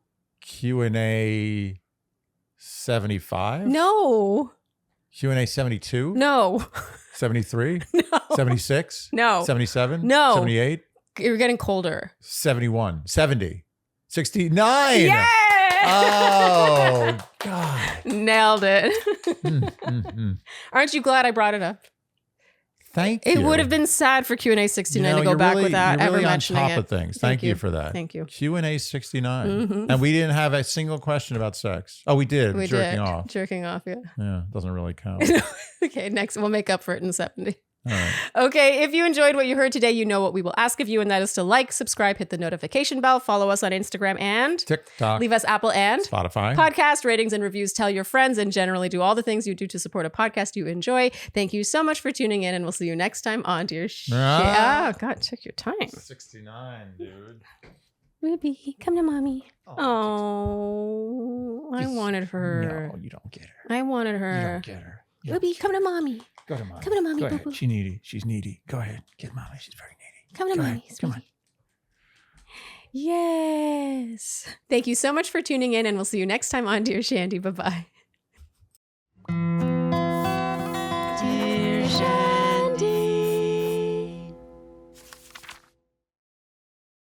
Q&A 75? No. Q&A 72? No. 73? No. 76? No. 77? No. 78? You're getting colder. 71? 70? 69? Yeah! Oh, God. Nailed it. Aren't you glad I brought it up? Thank you. It would have been sad for Q&A 69 to go back without ever mentioning it. You're really on top of things. Thank you for that. Thank you. Q&A 69. And we didn't have a single question about sex. Oh, we did. We jerking did. off. Jerking off, yeah. Yeah, doesn't really count. Okay, next we'll make up for it in 70. All right. Okay, if you enjoyed what you heard today, you know what we will ask of you, and that is to like, subscribe, hit the notification bell, follow us on Instagram and TikTok, leave us Apple and Spotify podcast ratings and reviews, tell your friends, and generally do all the things you do to support a podcast you enjoy. Thank you so much for tuning in, and we'll see you next time on Dear Oh, God, check your time. 69, dude. Ruby, come to mommy. Oh, I wanted her. No, you don't get her. I wanted her. You don't get her. Ruby, come to mommy. Go to mommy. Come to mommy, Go boo-boo. ahead. She's needy. She's needy. Go ahead. Get mommy. She's very needy. Come to Go mommy. ahead. Come on. Yes. Thank you so much for tuning in, and we'll see you next time on Dear Shandy. Bye-bye.